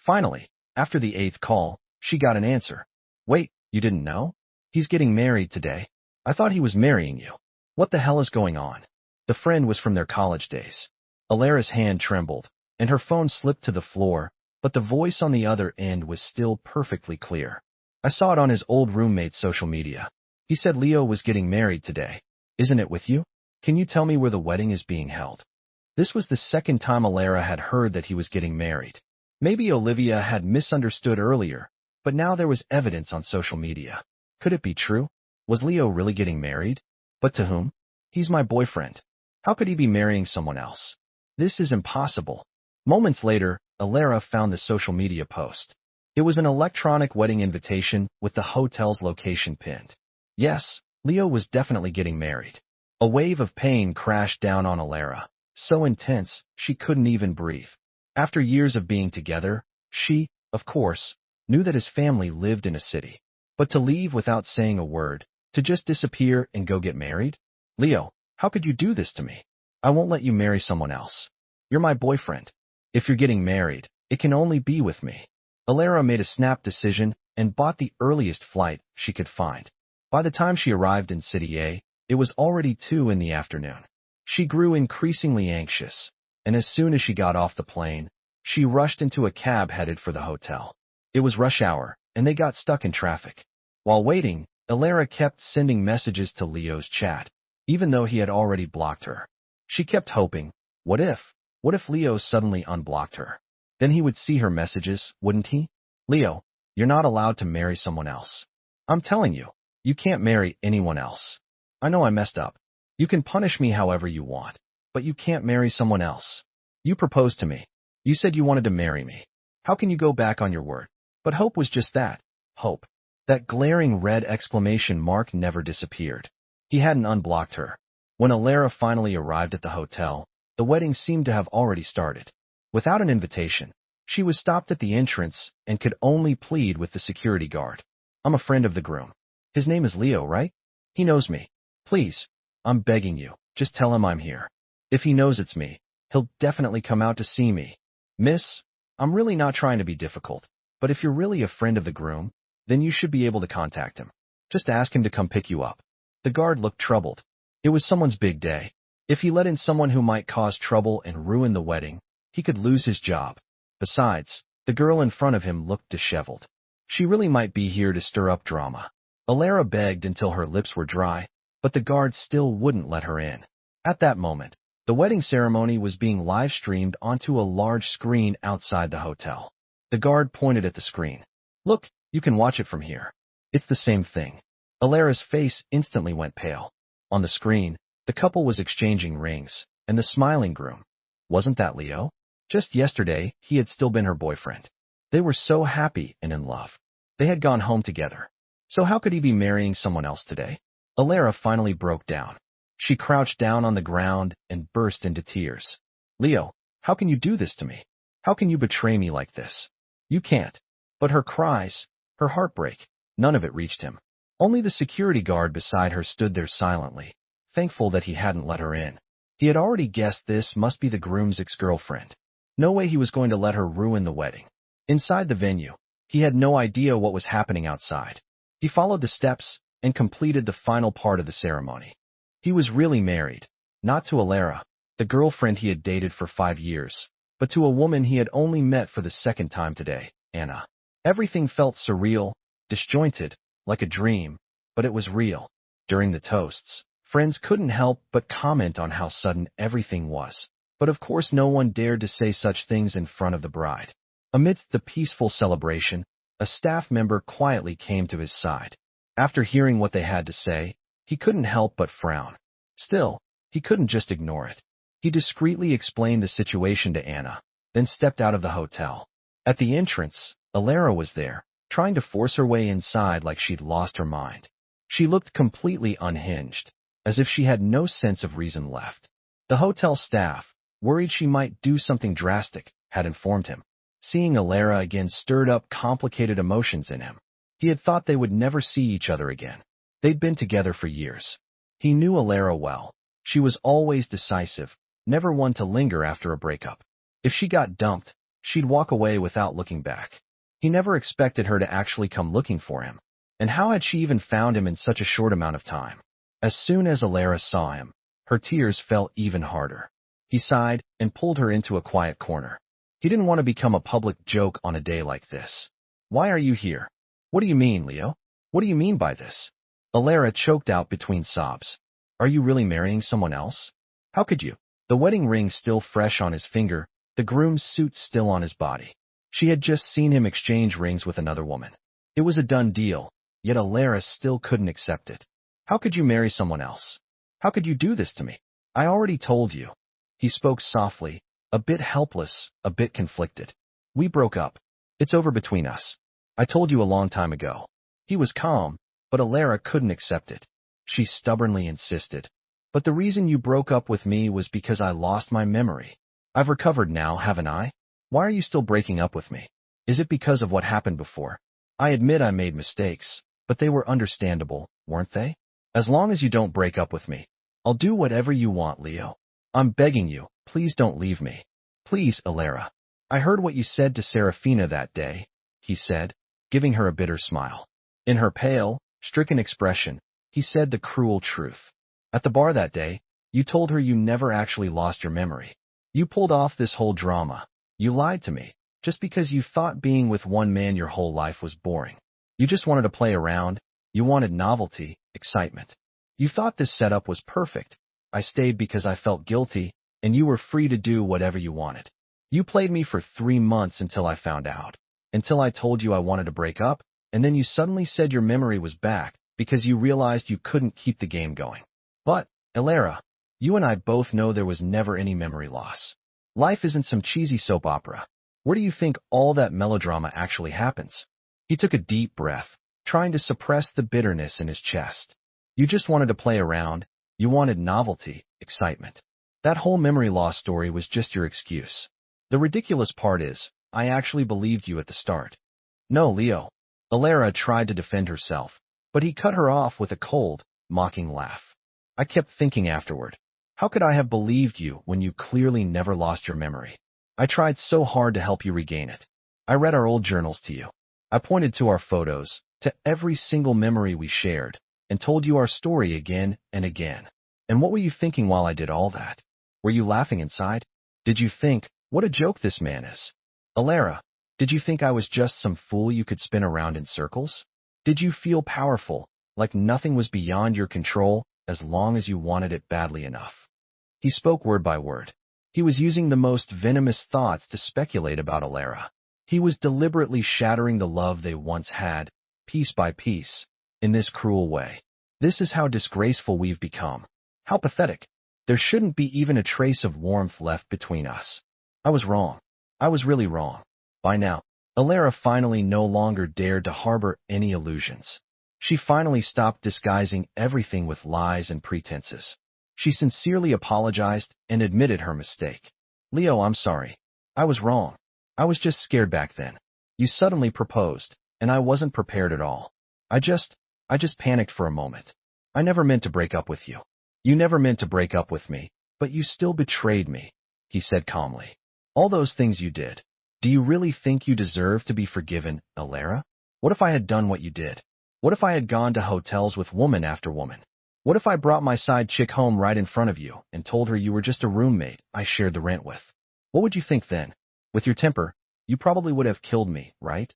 Finally, after the 8th call, she got an answer. Wait, you didn't know? He's getting married today. I thought he was marrying you. What the hell is going on? The friend was from their college days. Alara's hand trembled, and her phone slipped to the floor, but the voice on the other end was still perfectly clear. I saw it on his old roommate's social media. He said Leo was getting married today. Isn't it with you? Can you tell me where the wedding is being held? This was the second time Alara had heard that he was getting married. Maybe Olivia had misunderstood earlier, but now there was evidence on social media. Could it be true? Was Leo really getting married? But to whom? He's my boyfriend. How could he be marrying someone else? This is impossible. Moments later, Alara found the social media post. It was an electronic wedding invitation with the hotel's location pinned. Yes, Leo was definitely getting married. A wave of pain crashed down on Alara, so intense she couldn't even breathe. After years of being together, she, of course, knew that his family lived in a city. But to leave without saying a word, to just disappear and go get married? Leo, how could you do this to me? I won't let you marry someone else. You're my boyfriend. If you're getting married, it can only be with me. Alara made a snap decision and bought the earliest flight she could find. By the time she arrived in City A, it was already 2 in the afternoon. She grew increasingly anxious, and as soon as she got off the plane, she rushed into a cab headed for the hotel. It was rush hour, and they got stuck in traffic. While waiting, Alara kept sending messages to Leo's chat, even though he had already blocked her. She kept hoping, what if Leo suddenly unblocked her? Then he would see her messages, wouldn't he? Leo, you're not allowed to marry someone else. I'm telling you, you can't marry anyone else. I know I messed up. You can punish me however you want. But you can't marry someone else. You proposed to me. You said you wanted to marry me. How can you go back on your word? But Hope was just that. Hope. That glaring red exclamation mark never disappeared. He hadn't unblocked her. When Alara finally arrived at the hotel, the wedding seemed to have already started. Without an invitation, she was stopped at the entrance and could only plead with the security guard. I'm a friend of the groom. His name is Leo, right? He knows me. Please, I'm begging you, just tell him I'm here. If he knows it's me, he'll definitely come out to see me. Miss, I'm really not trying to be difficult, but if you're really a friend of the groom, then you should be able to contact him. Just ask him to come pick you up. The guard looked troubled. It was someone's big day. If he let in someone who might cause trouble and ruin the wedding, he could lose his job. Besides, the girl in front of him looked disheveled. She really might be here to stir up drama. Alara begged until her lips were dry, but the guard still wouldn't let her in. At that moment, the wedding ceremony was being live-streamed onto a large screen outside the hotel. The guard pointed at the screen. Look, you can watch it from here. It's the same thing. Alara's face instantly went pale. On the screen, the couple was exchanging rings, and the smiling groom. Wasn't that Leo? Just yesterday, he had still been her boyfriend. They were so happy and in love. They had gone home together. So how could he be marrying someone else today? Alara finally broke down. She crouched down on the ground and burst into tears. Leo, how can you do this to me? How can you betray me like this? You can't. But her cries, her heartbreak, none of it reached him. Only the security guard beside her stood there silently, thankful that he hadn't let her in. He had already guessed this must be the groom's ex-girlfriend. No way he was going to let her ruin the wedding. Inside the venue, he had no idea what was happening outside. He followed the steps and completed the final part of the ceremony. He was really married, not to Alara, the girlfriend he had dated for 5 years, but to a woman he had only met for the second time today, Anna. Everything felt surreal, disjointed, like a dream, but it was real. During the toasts, friends couldn't help but comment on how sudden everything was. But of course no one dared to say such things in front of the bride. Amidst the peaceful celebration, a staff member quietly came to his side. After hearing what they had to say, he couldn't help but frown. Still, he couldn't just ignore it. He discreetly explained the situation to Anna, then stepped out of the hotel. At the entrance, Alara was there, trying to force her way inside like she'd lost her mind. She looked completely unhinged, as if she had no sense of reason left. The hotel staff, worried she might do something drastic, had informed him. Seeing Alara again stirred up complicated emotions in him. He had thought they would never see each other again. They'd been together for years. He knew Alara well. She was always decisive, never one to linger after a breakup. If she got dumped, she'd walk away without looking back. He never expected her to actually come looking for him. And how had she even found him in such a short amount of time? As soon as Alara saw him, her tears fell even harder. He sighed and pulled her into a quiet corner. He didn't want to become a public joke on a day like this. Why are you here? What do you mean, Leo? What do you mean by this? Alara choked out between sobs. Are you really marrying someone else? How could you? The wedding ring still fresh on his finger, the groom's suit still on his body. She had just seen him exchange rings with another woman. It was a done deal, yet Alara still couldn't accept it. How could you marry someone else? How could you do this to me? I already told you. He spoke softly, a bit helpless, a bit conflicted. We broke up. It's over between us. I told you a long time ago. He was calm, but Alara couldn't accept it. She stubbornly insisted. But the reason you broke up with me was because I lost my memory. I've recovered now, haven't I? Why are you still breaking up with me? Is it because of what happened before? I admit I made mistakes, but they were understandable, weren't they? As long as you don't break up with me, I'll do whatever you want, Leo. I'm begging you, please don't leave me. Please, Alara. I heard what you said to Serafina that day, he said, giving her a bitter smile. In her pale, stricken expression, he said the cruel truth. At the bar that day, you told her you never actually lost your memory. You pulled off this whole drama. You lied to me, just because you thought being with one man your whole life was boring. You just wanted to play around. You wanted novelty, excitement. You thought this setup was perfect. I stayed because I felt guilty, and you were free to do whatever you wanted. You played me for 3 months until I found out. Until I told you I wanted to break up, and then you suddenly said your memory was back because you realized you couldn't keep the game going. But, Alara, You and I both know there was never any memory loss. Life isn't some cheesy soap opera. Where do you think all that melodrama actually happens? He took a deep breath, trying to suppress the bitterness in his chest. You just wanted to play around. You wanted novelty, excitement. That whole memory loss story was just your excuse. The ridiculous part is, I actually believed you at the start. No, Leo. Alara tried to defend herself, but he cut her off with a cold, mocking laugh. I kept thinking afterward. How could I have believed you when you clearly never lost your memory? I tried so hard to help you regain it. I read our old journals to you. I pointed to our photos, to every single memory we shared, and told you our story again and again. And what were you thinking while I did all that? Were you laughing inside? Did you think, what a joke this man is? Alara, did you think I was just some fool you could spin around in circles? Did you feel powerful, like nothing was beyond your control, as long as you wanted it badly enough? He spoke word by word. He was using the most venomous thoughts to speculate about Alara. He was deliberately shattering the love they once had, piece by piece, in this cruel way. This is how disgraceful we've become. How pathetic. There shouldn't be even a trace of warmth left between us. I was wrong. I was really wrong. By now, Alara finally no longer dared to harbor any illusions. She finally stopped disguising everything with lies and pretenses. She sincerely apologized and admitted her mistake. Leo, I'm sorry. I was wrong. I was just scared back then. You suddenly proposed, and I wasn't prepared at all. I just panicked for a moment. I never meant to break up with you. You never meant to break up with me, but you still betrayed me, he said calmly. All those things you did. Do you really think you deserve to be forgiven, Alara? What if I had done what you did? What if I had gone to hotels with woman after woman? What if I brought my side chick home right in front of you and told her you were just a roommate I shared the rent with? What would you think then? With your temper, you probably would have killed me, right?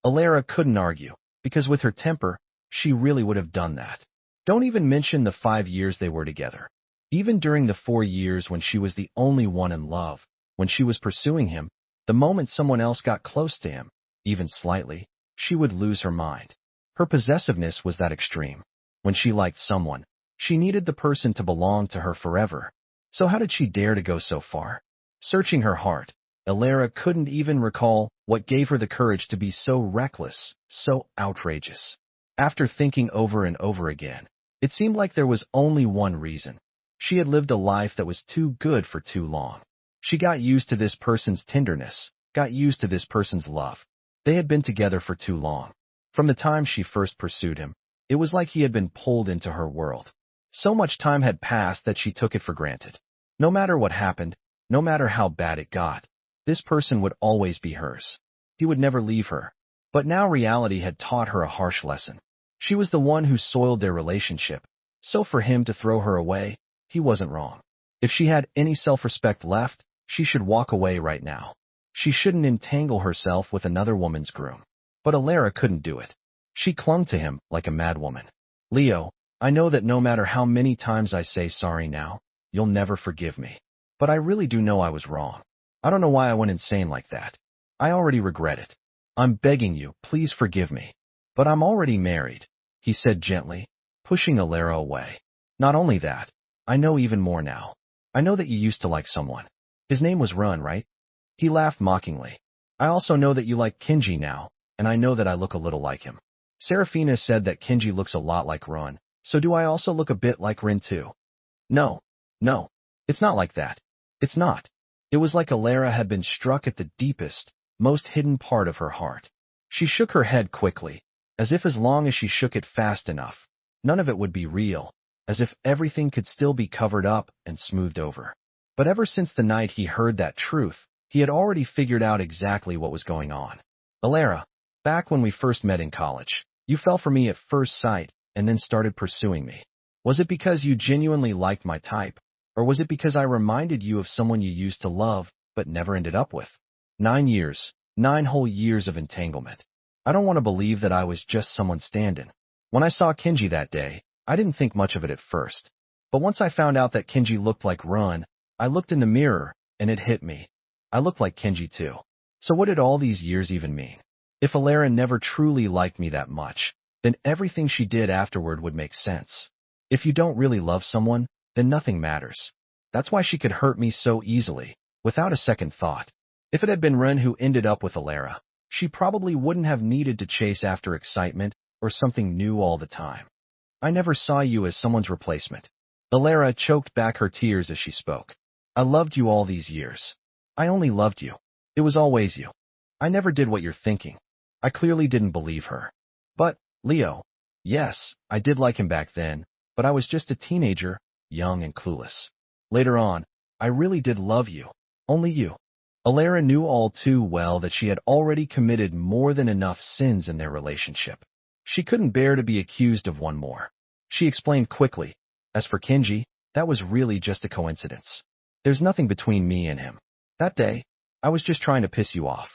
Alara couldn't argue, because with her temper, she really would have done that. Don't even mention the 5 years they were together. Even during the 4 years when she was the only one in love, when she was pursuing him, the moment someone else got close to him, even slightly, she would lose her mind. Her possessiveness was that extreme. When she liked someone, she needed the person to belong to her forever. So how did she dare to go so far? Searching her heart, Alara couldn't even recall what gave her the courage to be so reckless, so outrageous. After thinking over and over again, it seemed like there was only one reason. She had lived a life that was too good for too long. She got used to this person's tenderness, got used to this person's love. They had been together for too long. From the time she first pursued him, it was like he had been pulled into her world. So much time had passed that she took it for granted. No matter what happened, no matter how bad it got, this person would always be hers. He would never leave her. But now reality had taught her a harsh lesson. She was the one who soiled their relationship, so for him to throw her away, he wasn't wrong. If she had any self-respect left, she should walk away right now. She shouldn't entangle herself with another woman's groom. But Alara couldn't do it. She clung to him like a madwoman. Leo, I know that no matter how many times I say sorry now, you'll never forgive me. But I really do know I was wrong. I don't know why I went insane like that. I already regret it. I'm begging you, please forgive me. But I'm already married, he said gently, pushing Alara away. Not only that, I know even more now. I know that you used to like someone. His name was Run, right? He laughed mockingly. I also know that you like Kenji now, and I know that I look a little like him. Serafina said that Kenji looks a lot like Run, so do I also look a bit like Rin too? No, it's not like that. It's not. It was like Alara had been struck at the deepest, most hidden part of her heart. She shook her head quickly, as if as long as she shook it fast enough, none of it would be real, as if everything could still be covered up and smoothed over. But ever since the night he heard that truth, he had already figured out exactly what was going on. Alara, back when we first met in college, you fell for me at first sight and then started pursuing me. Was it because you genuinely liked my type, or was it because I reminded you of someone you used to love but never ended up with? 9 years, 9 whole years of entanglement. I don't want to believe that I was just someone stand-in. When I saw Kenji that day, I didn't think much of it at first. But once I found out that Kenji looked like Run, I looked in the mirror, and it hit me. I looked like Kenji too. So what did all these years even mean? If Alara never truly liked me that much, then everything she did afterward would make sense. If you don't really love someone, then nothing matters. That's why she could hurt me so easily, without a second thought. If it had been Ren who ended up with Alara, she probably wouldn't have needed to chase after excitement or something new all the time. I never saw you as someone's replacement. Alara choked back her tears as she spoke. I loved you all these years. I only loved you. It was always you. I never did what you're thinking. I clearly didn't believe her. But, Leo, yes, I did like him back then, but I was just a teenager, young and clueless. Later on, I really did love you. Only you. Alara knew all too well that she had already committed more than enough sins in their relationship. She couldn't bear to be accused of one more. She explained quickly, as for Kenji, that was really just a coincidence. There's nothing between me and him. That day, I was just trying to piss you off.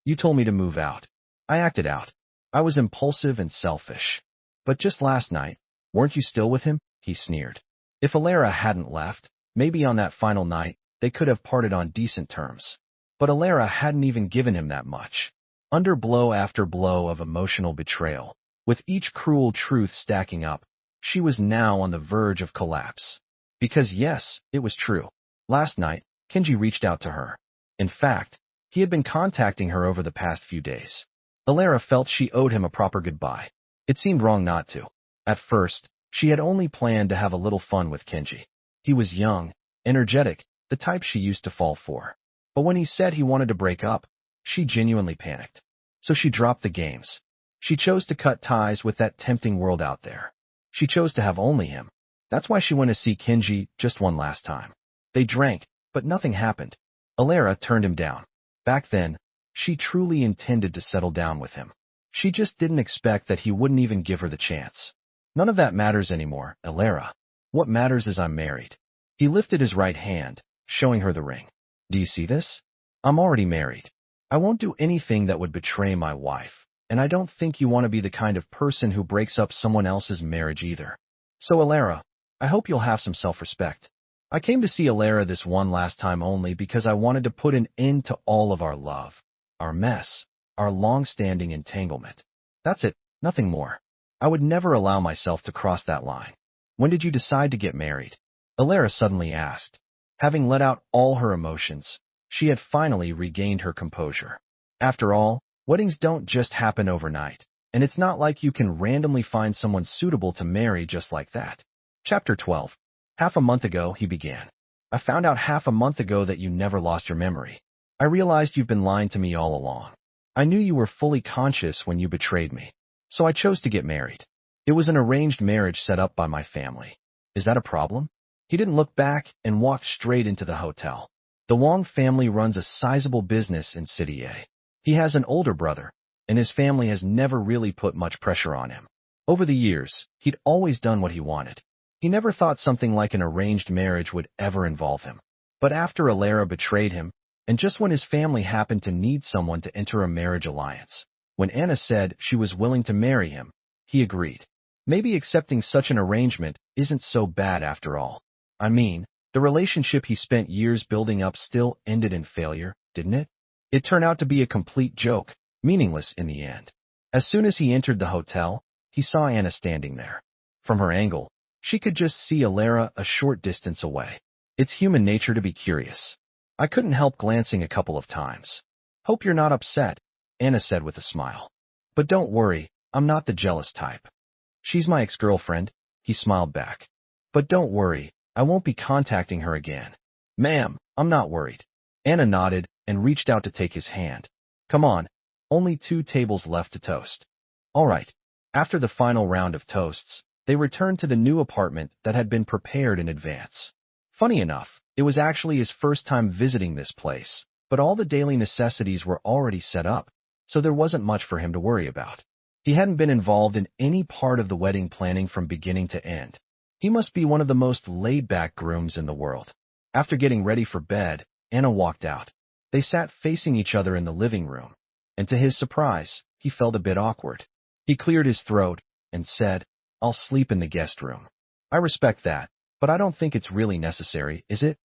You told me to move out. I acted out. I was impulsive and selfish. But just last night, weren't you still with him? He sneered. If Alara hadn't left, maybe on that final night, they could have parted on decent terms. But Alara hadn't even given him that much. Under blow after blow of emotional betrayal, with each cruel truth stacking up, she was now on the verge of collapse. Because yes, it was true. Last night, Kenji reached out to her. In fact, he had been contacting her over the past few days. Alara felt she owed him a proper goodbye. It seemed wrong not to. At first, she had only planned to have a little fun with Kenji. He was young, energetic, the type she used to fall for. But when he said he wanted to break up, she genuinely panicked. So she dropped the games. She chose to cut ties with that tempting world out there. She chose to have only him. That's why she went to see Kenji just one last time. They drank, but nothing happened. Alara turned him down. Back then, she truly intended to settle down with him. She just didn't expect that he wouldn't even give her the chance. None of that matters anymore, Alara. What matters is I'm married. He lifted his right hand, showing her the ring. Do you see this? I'm already married. I won't do anything that would betray my wife, and I don't think you want to be the kind of person who breaks up someone else's marriage either. So Alara, I hope you'll have some self-respect. I came to see Alara this one last time only because I wanted to put an end to all of our love, our mess, our long-standing entanglement. That's it, nothing more. I would never allow myself to cross that line. When did you decide to get married? Alara suddenly asked. Having let out all her emotions, she had finally regained her composure. After all, weddings don't just happen overnight, and it's not like you can randomly find someone suitable to marry just like that. Chapter 12. Half a month ago, he began. I found out half a month ago that you never lost your memory. I realized you've been lying to me all along. I knew you were fully conscious when you betrayed me, so I chose to get married. It was an arranged marriage set up by my family. Is that a problem? He didn't look back and walked straight into the hotel. The Wong family runs a sizable business in City A. He has an older brother, and his family has never really put much pressure on him. Over the years, he'd always done what he wanted. He never thought something like an arranged marriage would ever involve him. But after Alara betrayed him, and just when his family happened to need someone to enter a marriage alliance, when Anna said she was willing to marry him, he agreed. Maybe accepting such an arrangement isn't so bad after all. I mean, the relationship he spent years building up still ended in failure, didn't it? It turned out to be a complete joke, meaningless in the end. As soon as he entered the hotel, he saw Anna standing there. From her angle, she could just see Alara a short distance away. It's human nature to be curious. I couldn't help glancing a couple of times. Hope you're not upset, Anna said with a smile. But don't worry, I'm not the jealous type. She's my ex-girlfriend, he smiled back. But don't worry, I won't be contacting her again. Ma'am, I'm not worried. Anna nodded and reached out to take his hand. Come on, only 2 tables left to toast. All right. After the final round of toasts, they returned to the new apartment that had been prepared in advance. Funny enough, it was actually his first time visiting this place, but all the daily necessities were already set up, so there wasn't much for him to worry about. He hadn't been involved in any part of the wedding planning from beginning to end. He must be one of the most laid-back grooms in the world. After getting ready for bed, Anna walked out. They sat facing each other in the living room, and to his surprise, he felt a bit awkward. He cleared his throat and said, I'll sleep in the guest room. I respect that, but I don't think it's really necessary, is it?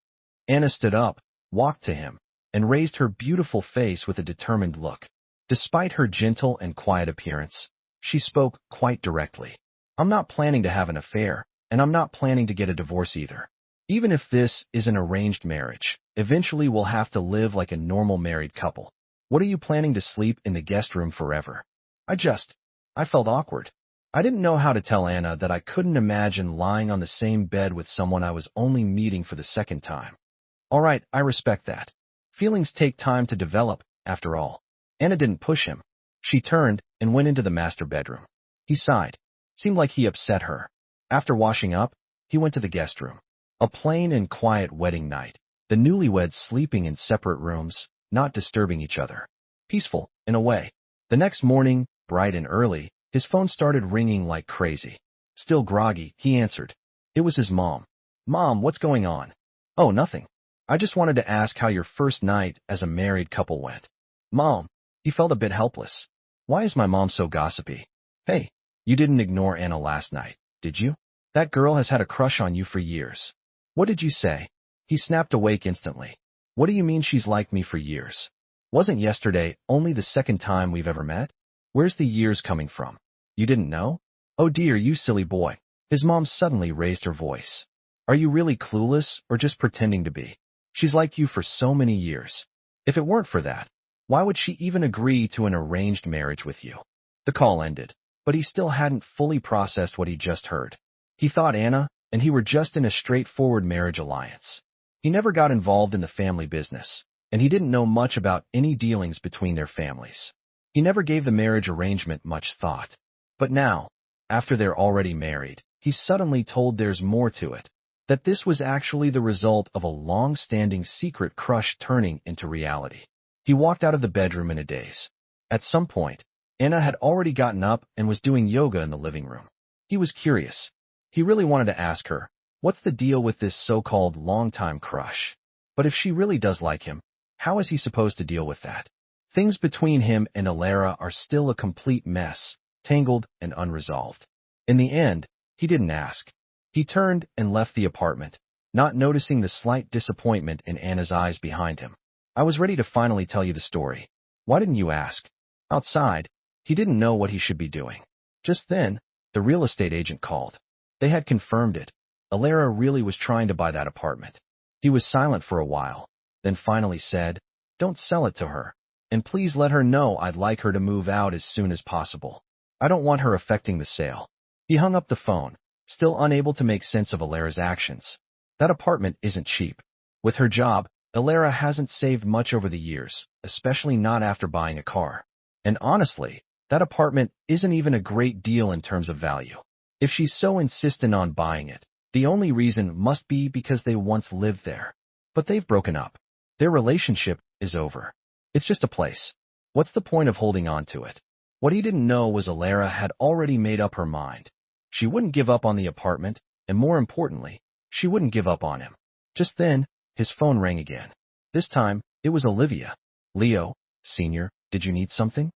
Anna stood up, walked to him, and raised her beautiful face with a determined look. Despite her gentle and quiet appearance, she spoke quite directly. I'm not planning to have an affair, and I'm not planning to get a divorce either. Even if this is an arranged marriage, eventually we'll have to live like a normal married couple. What are you planning to sleep in the guest room forever? I felt awkward. I didn't know how to tell Anna that I couldn't imagine lying on the same bed with someone I was only meeting for the second time. All right, I respect that. Feelings take time to develop, after all. Anna didn't push him. She turned and went into the master bedroom. He sighed. Seemed like he upset her. After washing up, he went to the guest room. A plain and quiet wedding night. The newlyweds sleeping in separate rooms, not disturbing each other. Peaceful, in a way. The next morning, bright and early, his phone started ringing like crazy. Still groggy, he answered. It was his mom. Mom, what's going on? Oh, nothing. I just wanted to ask how your first night as a married couple went. Mom, he felt a bit helpless. Why is my mom so gossipy? Hey, you didn't ignore Anna last night, did you? That girl has had a crush on you for years. What did you say? He snapped awake instantly. What do you mean she's liked me for years? Wasn't yesterday only the second time we've ever met? Where's the years coming from? You didn't know? Oh dear, you silly boy. His mom suddenly raised her voice. Are you really clueless or just pretending to be? She's liked you for so many years. If it weren't for that, why would she even agree to an arranged marriage with you? The call ended, but he still hadn't fully processed what he just heard. He thought Anna and he were just in a straightforward marriage alliance. He never got involved in the family business, and he didn't know much about any dealings between their families. He never gave the marriage arrangement much thought. But now, after they're already married, he's suddenly told there's more to it. That this was actually the result of a long-standing secret crush turning into reality. He walked out of the bedroom in a daze. At some point, Anna had already gotten up and was doing yoga in the living room. He was curious. He really wanted to ask her, what's the deal with this so-called long-time crush? But if she really does like him, how is he supposed to deal with that? Things between him and Alara are still a complete mess, tangled and unresolved. In the end, he didn't ask. He turned and left the apartment, not noticing the slight disappointment in Anna's eyes behind him. I was ready to finally tell you the story. Why didn't you ask? Outside, he didn't know what he should be doing. Just then, the real estate agent called. They had confirmed it. Alara really was trying to buy that apartment. He was silent for a while, then finally said, Don't sell it to her. And please let her know I'd like her to move out as soon as possible. I don't want her affecting the sale. He hung up the phone, still unable to make sense of Alara's actions. That apartment isn't cheap. With her job, Alara hasn't saved much over the years, especially not after buying a car. And honestly, that apartment isn't even a great deal in terms of value. If she's so insistent on buying it, the only reason must be because they once lived there. But they've broken up. Their relationship is over. It's just a place. What's the point of holding on to it? What he didn't know was Alara had already made up her mind. She wouldn't give up on the apartment, and more importantly, she wouldn't give up on him. Just then, his phone rang again. This time, it was Olivia. Leo, Sr., did you need something?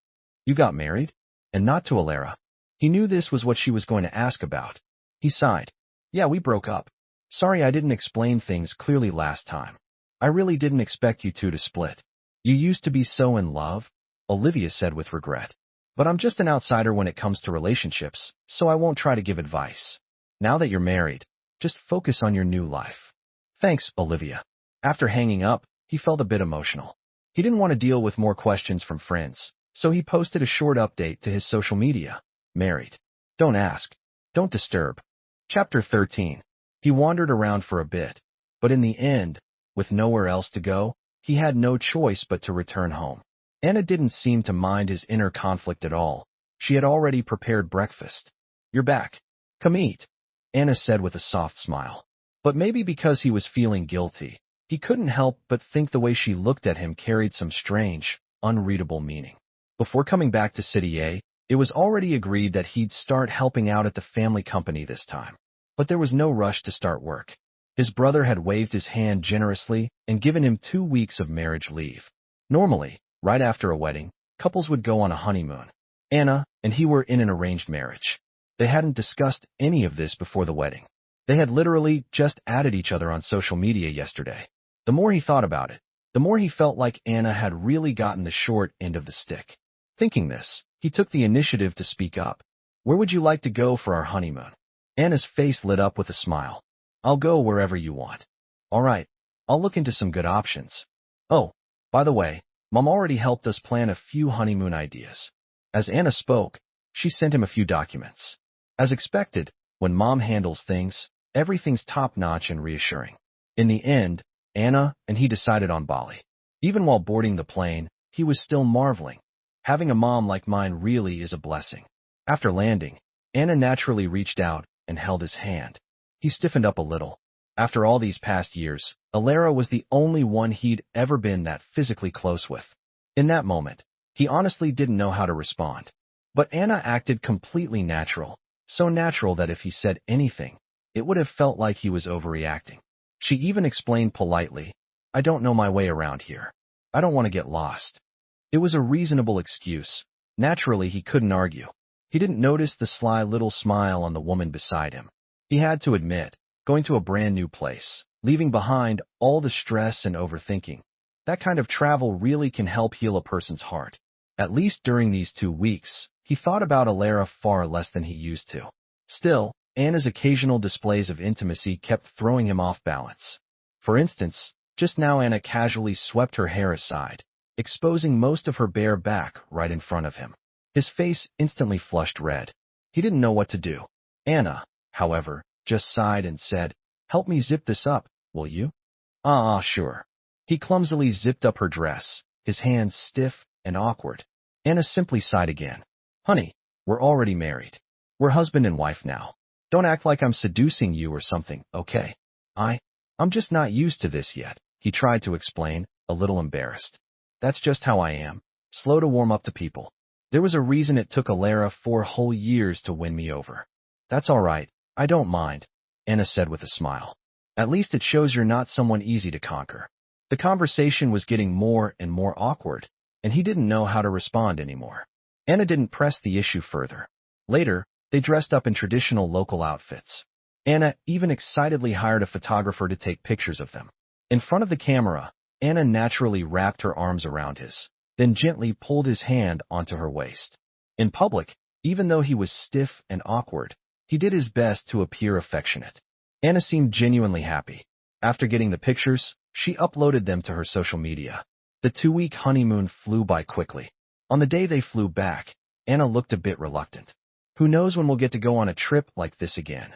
You got married? And not to Alara. He knew this was what she was going to ask about. He sighed. Yeah, we broke up. Sorry I didn't explain things clearly last time. I really didn't expect you two to split. You used to be so in love, Olivia said with regret. But I'm just an outsider when it comes to relationships, so I won't try to give advice. Now that you're married, just focus on your new life. Thanks, Olivia. After hanging up, he felt a bit emotional. He didn't want to deal with more questions from friends, so he posted a short update to his social media. Married. Don't ask. Don't disturb. Chapter 13. He wandered around for a bit, but in the end, with nowhere else to go, he had no choice but to return home. Anna didn't seem to mind his inner conflict at all. She had already prepared breakfast. You're back. Come eat, Anna said with a soft smile. But maybe because he was feeling guilty, he couldn't help but think the way she looked at him carried some strange, unreadable meaning. Before coming back to City A, it was already agreed that he'd start helping out at the family company this time. But there was no rush to start work. His brother had waved his hand generously and given him 2 weeks of marriage leave. Normally, right after a wedding, couples would go on a honeymoon. Anna and he were in an arranged marriage. They hadn't discussed any of this before the wedding. They had literally just added each other on social media yesterday. The more he thought about it, the more he felt like Anna had really gotten the short end of the stick. Thinking this, he took the initiative to speak up. Where would you like to go for our honeymoon? Anna's face lit up with a smile. I'll go wherever you want. All right, I'll look into some good options. Oh, by the way, Mom already helped us plan a few honeymoon ideas. As Anna spoke, she sent him a few documents. As expected, when Mom handles things, everything's top-notch and reassuring. In the end, Anna and he decided on Bali. Even while boarding the plane, he was still marveling. Having a mom like mine really is a blessing. After landing, Anna naturally reached out and held his hand. He stiffened up a little. After all these past years, Alara was the only one he'd ever been that physically close with. In that moment, he honestly didn't know how to respond. But Anna acted completely natural, so natural that if he said anything, it would have felt like he was overreacting. She even explained politely, I don't know my way around here. I don't want to get lost. It was a reasonable excuse. Naturally, he couldn't argue. He didn't notice the sly little smile on the woman beside him. He had to admit, going to a brand new place, leaving behind all the stress and overthinking, that kind of travel really can help heal a person's heart. At least during these 2 weeks, he thought about Alara far less than he used to. Still, Anna's occasional displays of intimacy kept throwing him off balance. For instance, just now Anna casually swept her hair aside, exposing most of her bare back right in front of him. His face instantly flushed red. He didn't know what to do. Anna, however, just sighed and said, Help me zip this up, will you? Sure. He clumsily zipped up her dress, his hands stiff and awkward. Anna simply sighed again. Honey, we're already married. We're husband and wife now. Don't act like I'm seducing you or something, okay? I'm just not used to this yet, he tried to explain, a little embarrassed. That's just how I am, slow to warm up to people. There was a reason it took Alara 4 whole years to win me over. That's all right, I don't mind, Anna said with a smile. At least it shows you're not someone easy to conquer. The conversation was getting more and more awkward, and he didn't know how to respond anymore. Anna didn't press the issue further. Later, they dressed up in traditional local outfits. Anna even excitedly hired a photographer to take pictures of them. In front of the camera, Anna naturally wrapped her arms around his, then gently pulled his hand onto her waist. In public, even though he was stiff and awkward, he did his best to appear affectionate. Anna seemed genuinely happy. After getting the pictures, she uploaded them to her social media. The 2-week honeymoon flew by quickly. On the day they flew back, Anna looked a bit reluctant. Who knows when we'll get to go on a trip like this again?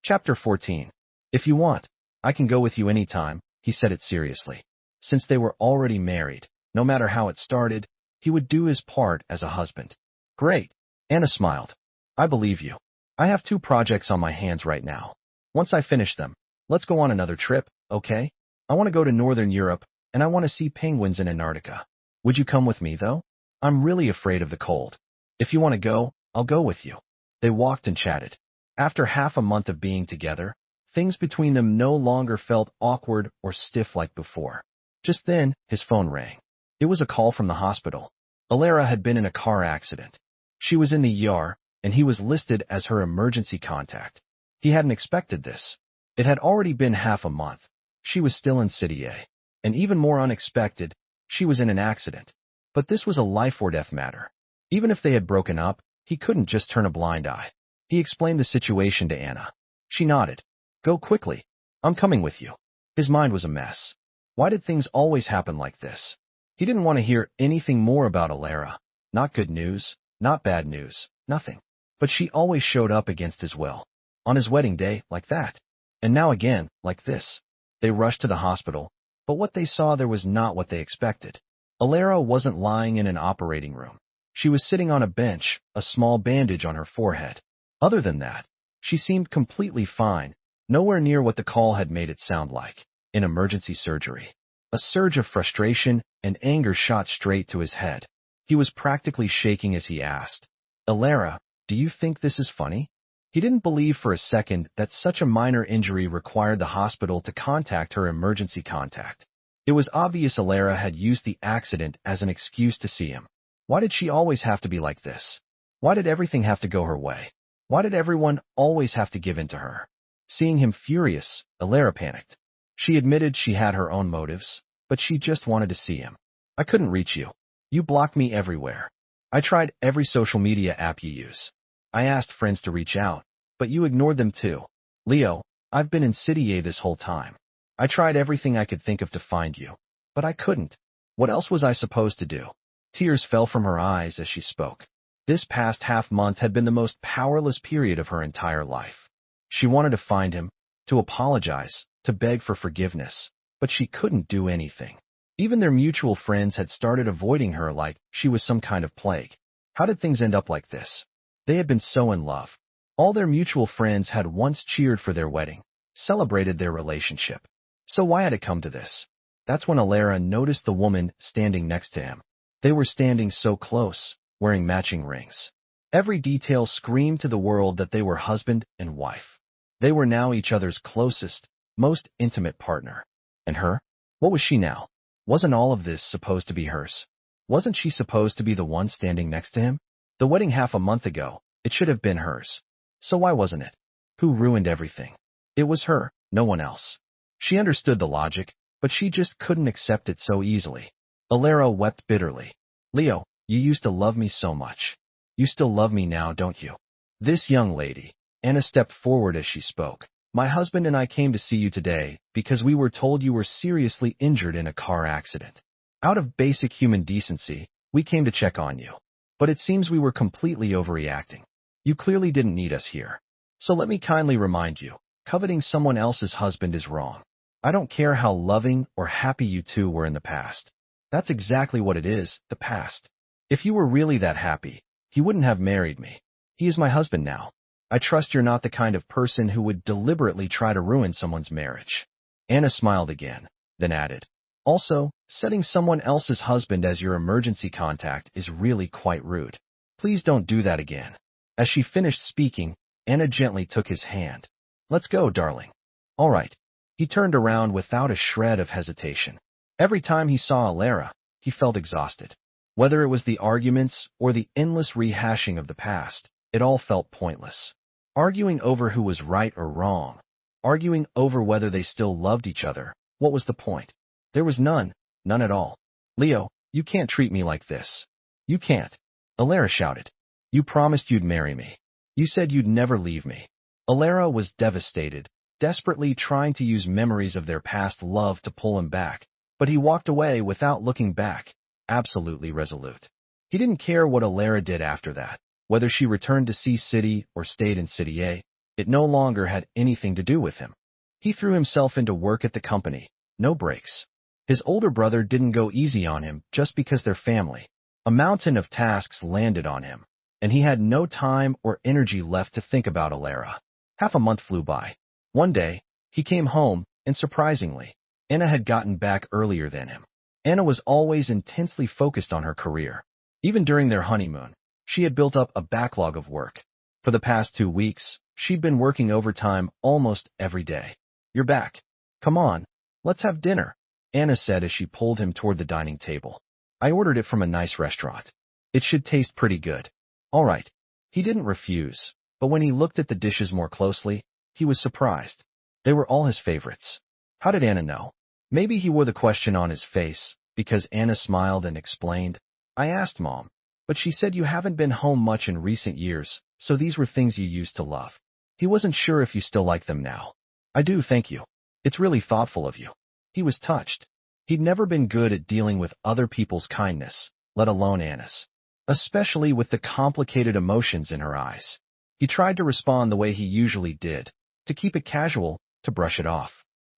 Chapter 14. If you want, I can go with you anytime, he said it seriously. Since they were already married, no matter how it started, he would do his part as a husband. Great, Anna smiled. I believe you. I have 2 projects on my hands right now. Once I finish them, let's go on another trip, okay? I want to go to Northern Europe, and I want to see penguins in Antarctica. Would you come with me, though? I'm really afraid of the cold. If you want to go, I'll go with you. They walked and chatted. After half a month of being together, things between them no longer felt awkward or stiff like before. Just then, his phone rang. It was a call from the hospital. Alara had been in a car accident. She was in the ER, and he was listed as her emergency contact. He hadn't expected this. It had already been half a month. She was still in City A. And even more unexpected, she was in an accident. But this was a life-or-death matter. Even if they had broken up, he couldn't just turn a blind eye. He explained the situation to Anna. She nodded. Go quickly. I'm coming with you. His mind was a mess. Why did things always happen like this? He didn't want to hear anything more about Alara. Not good news, not bad news, nothing. But she always showed up against his will. On his wedding day, like that. And now again, like this. They rushed to the hospital, but what they saw there was not what they expected. Alara wasn't lying in an operating room. She was sitting on a bench, a small bandage on her forehead. Other than that, she seemed completely fine, nowhere near what the call had made it sound like, in emergency surgery. A surge of frustration and anger shot straight to his head. He was practically shaking as he asked, Alara, do you think this is funny? He didn't believe for a second that such a minor injury required the hospital to contact her emergency contact. It was obvious Alara had used the accident as an excuse to see him. Why did she always have to be like this? Why did everything have to go her way? Why did everyone always have to give in to her? Seeing him furious, Alara panicked. She admitted she had her own motives, but she just wanted to see him. I couldn't reach you. You blocked me everywhere. I tried every social media app you use. I asked friends to reach out, but you ignored them too. Leo, I've been in City A this whole time. I tried everything I could think of to find you, but I couldn't. What else was I supposed to do? Tears fell from her eyes as she spoke. This past half-month had been the most powerless period of her entire life. She wanted to find him, to apologize, to beg for forgiveness, but she couldn't do anything. Even their mutual friends had started avoiding her like she was some kind of plague. How did things end up like this? They had been so in love. All their mutual friends had once cheered for their wedding, celebrated their relationship. So why had it come to this? That's when Alara noticed the woman standing next to him. They were standing so close, wearing matching rings. Every detail screamed to the world that they were husband and wife. They were now each other's closest, most intimate partner. And her? What was she now? Wasn't all of this supposed to be hers? Wasn't she supposed to be the one standing next to him? The wedding half a month ago, it should have been hers. So why wasn't it? Who ruined everything? It was her, no one else. She understood the logic, but she just couldn't accept it so easily. Alara wept bitterly. Leo, you used to love me so much. You still love me now, don't you? This young lady. Anna stepped forward as she spoke. My husband and I came to see you today because we were told you were seriously injured in a car accident. Out of basic human decency, we came to check on you. But it seems we were completely overreacting. You clearly didn't need us here. So let me kindly remind you, coveting someone else's husband is wrong. I don't care how loving or happy you two were in the past. That's exactly what it is, the past. If you were really that happy, he wouldn't have married me. He is my husband now. I trust you're not the kind of person who would deliberately try to ruin someone's marriage. Anna smiled again, then added, also, setting someone else's husband as your emergency contact is really quite rude. Please don't do that again. As she finished speaking, Anna gently took his hand. Let's go, darling. All right. He turned around without a shred of hesitation. Every time he saw Alara, he felt exhausted. Whether it was the arguments or the endless rehashing of the past, it all felt pointless. Arguing over who was right or wrong, arguing over whether they still loved each other, what was the point? There was none at all. Leo, you can't treat me like this. You can't. Alara shouted. You promised you'd marry me. You said you'd never leave me. Alara was devastated, desperately trying to use memories of their past love to pull him back, but he walked away without looking back, absolutely resolute. He didn't care what Alara did after that. Whether she returned to C-City or stayed in City A, it no longer had anything to do with him. He threw himself into work at the company, no breaks. His older brother didn't go easy on him just because they're family. A mountain of tasks landed on him, and he had no time or energy left to think about Alara. Half a month flew by. One day, he came home, and surprisingly, Anna had gotten back earlier than him. Anna was always intensely focused on her career. Even during their honeymoon, she had built up a backlog of work. For the past 2 weeks, she'd been working overtime almost every day. You're back. Come on, let's have dinner, Anna said as she pulled him toward the dining table. I ordered it from a nice restaurant. It should taste pretty good. All right. He didn't refuse, but when he looked at the dishes more closely, he was surprised. They were all his favorites. How did Anna know? Maybe he wore the question on his face, because Anna smiled and explained, I asked Mom, but she said you haven't been home much in recent years, so these were things you used to love. He wasn't sure if you still like them now. I do, thank you. It's really thoughtful of you. He was touched. He'd never been good at dealing with other people's kindness, let alone Anna's, especially with the complicated emotions in her eyes. He tried to respond the way he usually did, to keep it casual, to brush it off.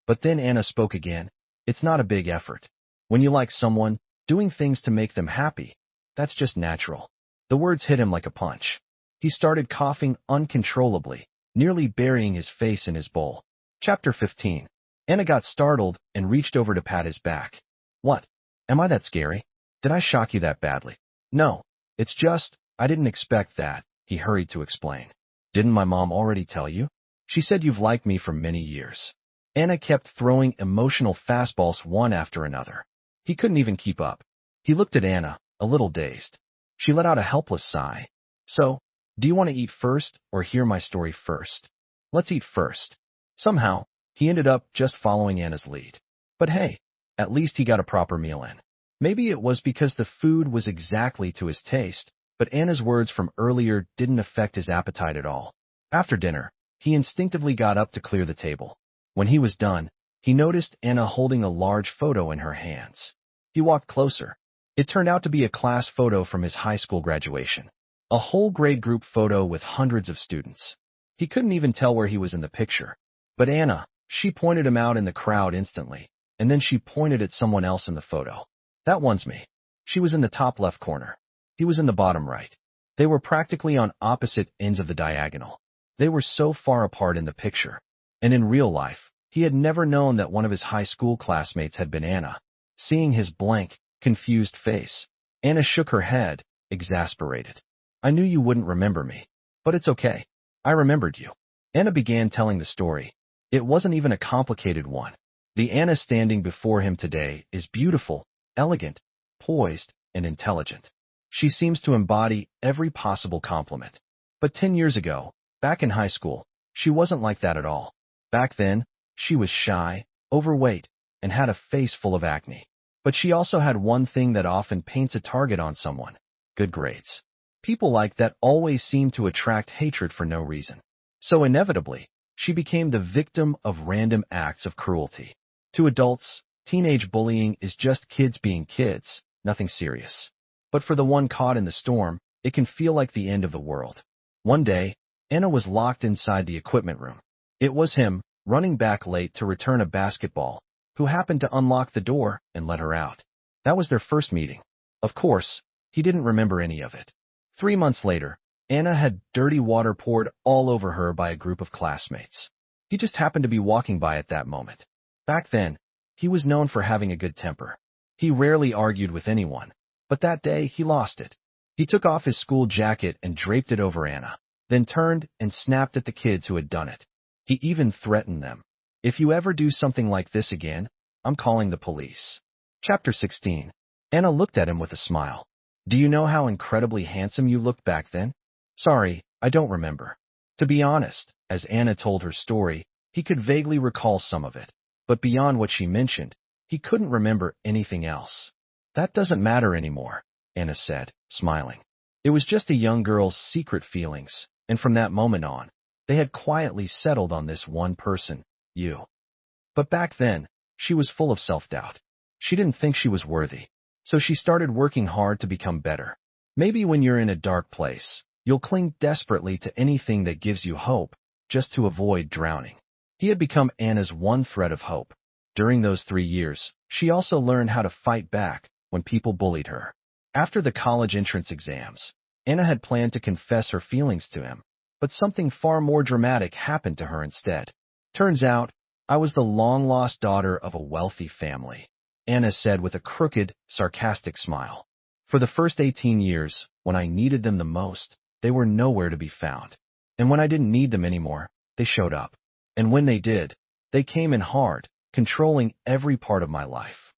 But then Anna spoke again. It's not a big effort. When you like someone, doing things to make them happy, that's just natural. The words hit him like a punch. He started coughing uncontrollably, nearly burying his face in his bowl. Chapter 15. Anna got startled and reached over to pat his back. What? Am I that scary? Did I shock you that badly? No, it's just, I didn't expect that, he hurried to explain. Didn't my mom already tell you? She said you've liked me for many years. Anna kept throwing emotional fastballs one after another. He couldn't even keep up. He looked at Anna, a little dazed. She let out a helpless sigh. So, do you want to eat first or hear my story first? Let's eat first. Somehow, he ended up just following Anna's lead. But hey, at least he got a proper meal in. Maybe it was because the food was exactly to his taste, but Anna's words from earlier didn't affect his appetite at all. After dinner, He instinctively got up to clear the table. When he was done, he noticed Anna holding a large photo in her hands. He walked closer. It turned out to be a class photo from his high school graduation. A whole grade group photo with hundreds of students. He couldn't even tell where he was in the picture. But Anna, she pointed him out in the crowd instantly, and then she pointed at someone else in the photo. That one's me. She was in the top left corner. He was in the bottom right. They were practically on opposite ends of the diagonal. They were so far apart in the picture. And in real life, he had never known that one of his high school classmates had been Anna. Seeing his blank, confused face, Anna shook her head, exasperated. I knew you wouldn't remember me. But it's okay. I remembered you. Anna began telling the story. It wasn't even a complicated one. The Anna standing before him today is beautiful, elegant, poised, and intelligent. She seems to embody every possible compliment. But 10 years ago, back in high school, she wasn't like that at all. Back then, she was shy, overweight, and had a face full of acne. But she also had one thing that often paints a target on someone: good grades. People like that always seem to attract hatred for no reason. So inevitably, she became the victim of random acts of cruelty. To adults, teenage bullying is just kids being kids, nothing serious. But for the one caught in the storm, it can feel like the end of the world. One day, Anna was locked inside the equipment room. It was him, running back late to return a basketball, who happened to unlock the door and let her out. That was their first meeting. Of course, he didn't remember any of it. 3 months later, Anna had dirty water poured all over her by a group of classmates. He just happened to be walking by at that moment. Back then, he was known for having a good temper. He rarely argued with anyone, but that day he lost it. He took off his school jacket and draped it over Anna, then turned and snapped at the kids who had done it. He even threatened them. If you ever do something like this again, I'm calling the police. Chapter 16. Anna looked at him with a smile. Do you know how incredibly handsome you looked back then? Sorry, I don't remember. To be honest, as Anna told her story, he could vaguely recall some of it. But beyond what she mentioned, he couldn't remember anything else. That doesn't matter anymore, Anna said, smiling. It was just a young girl's secret feelings, and from that moment on, they had quietly settled on this one person, you. But back then, she was full of self-doubt. She didn't think she was worthy. So she started working hard to become better. Maybe when you're in a dark place, you'll cling desperately to anything that gives you hope, just to avoid drowning. He had become Anna's one thread of hope. During those 3 years, she also learned how to fight back when people bullied her. After the college entrance exams, Anna had planned to confess her feelings to him, but something far more dramatic happened to her instead. Turns out, I was the long-lost daughter of a wealthy family, Anna said with a crooked, sarcastic smile. For the first 18 years, when I needed them the most, they were nowhere to be found. And when I didn't need them anymore, they showed up. And when they did, they came in hard, controlling every part of my life.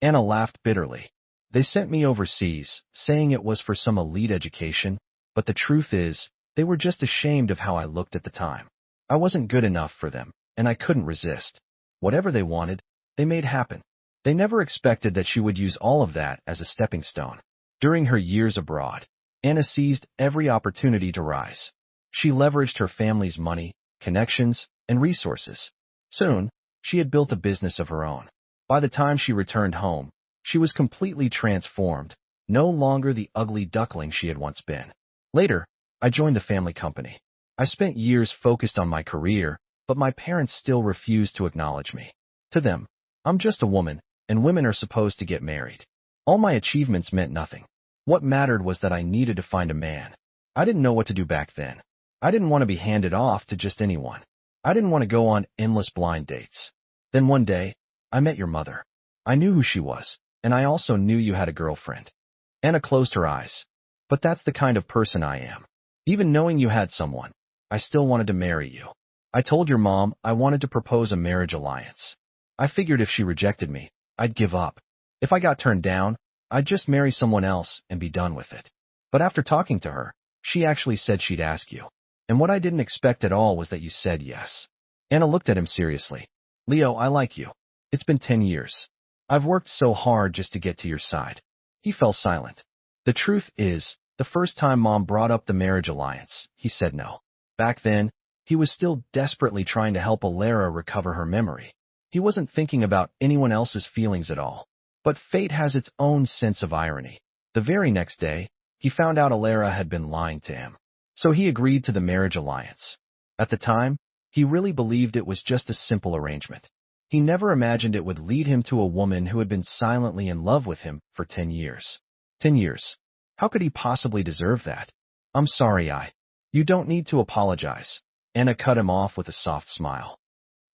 Anna laughed bitterly. They sent me overseas, saying it was for some elite education, but the truth is, they were just ashamed of how I looked at the time. I wasn't good enough for them, and I couldn't resist. Whatever they wanted, they made happen. They never expected that she would use all of that as a stepping stone. During her years abroad, Anna seized every opportunity to rise. She leveraged her family's money, connections, and resources. Soon, she had built a business of her own. By the time she returned home, she was completely transformed, no longer the ugly duckling she had once been. Later, I joined the family company. I spent years focused on my career, but my parents still refused to acknowledge me. To them, I'm just a woman, and women are supposed to get married. All my achievements meant nothing. What mattered was that I needed to find a man. I didn't know what to do back then. I didn't want to be handed off to just anyone. I didn't want to go on endless blind dates. Then one day, I met your mother. I knew who she was, and I also knew you had a girlfriend. Anna closed her eyes. But that's the kind of person I am. Even knowing you had someone, I still wanted to marry you. I told your mom I wanted to propose a marriage alliance. I figured if she rejected me, I'd give up. If I got turned down, I'd just marry someone else and be done with it. But after talking to her, she actually said she'd ask you. And what I didn't expect at all was that you said yes. Anna looked at him seriously. Leo, I like you. It's been 10 years. I've worked so hard just to get to your side. He fell silent. The truth is, the first time Mom brought up the marriage alliance, he said no. Back then, He was still desperately trying to help Alara recover her memory. He wasn't thinking about anyone else's feelings at all. But fate has its own sense of irony. The very next day, he found out Alara had been lying to him. So he agreed to the marriage alliance. At the time, he really believed it was just a simple arrangement. He never imagined it would lead him to a woman who had been silently in love with him for 10 years. 10 years. How could he possibly deserve that? I'm sorry, You don't need to apologize. Anna cut him off with a soft smile.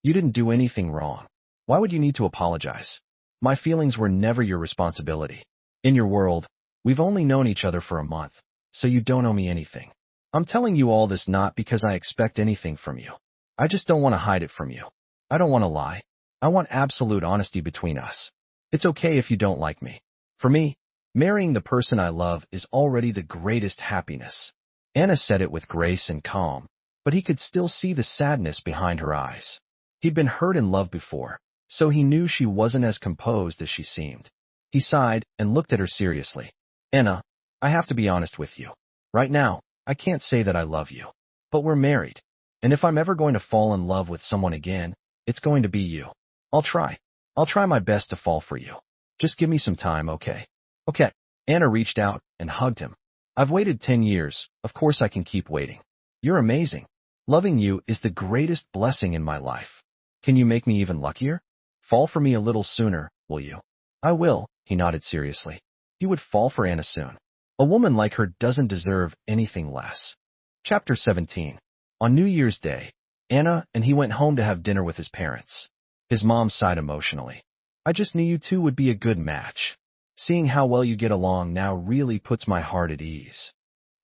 You didn't do anything wrong. Why would you need to apologize? My feelings were never your responsibility. In your world, we've only known each other for a month, so you don't owe me anything. I'm telling you all this not because I expect anything from you. I just don't want to hide it from you. I don't want to lie. I want absolute honesty between us. It's okay if you don't like me. For me, marrying the person I love is already the greatest happiness. Anna said it with grace and calm, but he could still see the sadness behind her eyes. He'd been hurt in love before, so he knew she wasn't as composed as she seemed. He sighed and looked at her seriously. Anna, I have to be honest with you. Right now, I can't say that I love you. But we're married. And if I'm ever going to fall in love with someone again, it's going to be you. I'll try. I'll try my best to fall for you. Just give me some time, okay? Okay. Anna reached out and hugged him. I've waited 10 years. Of course I can keep waiting. You're amazing. Loving you is the greatest blessing in my life. Can you make me even luckier? Fall for me a little sooner, will you? I will, he nodded seriously. He would fall for Anna soon. A woman like her doesn't deserve anything less. Chapter 17. On New Year's Day, Anna and he went home to have dinner with his parents. His mom sighed emotionally. I just knew you two would be a good match. Seeing how well you get along now really puts my heart at ease.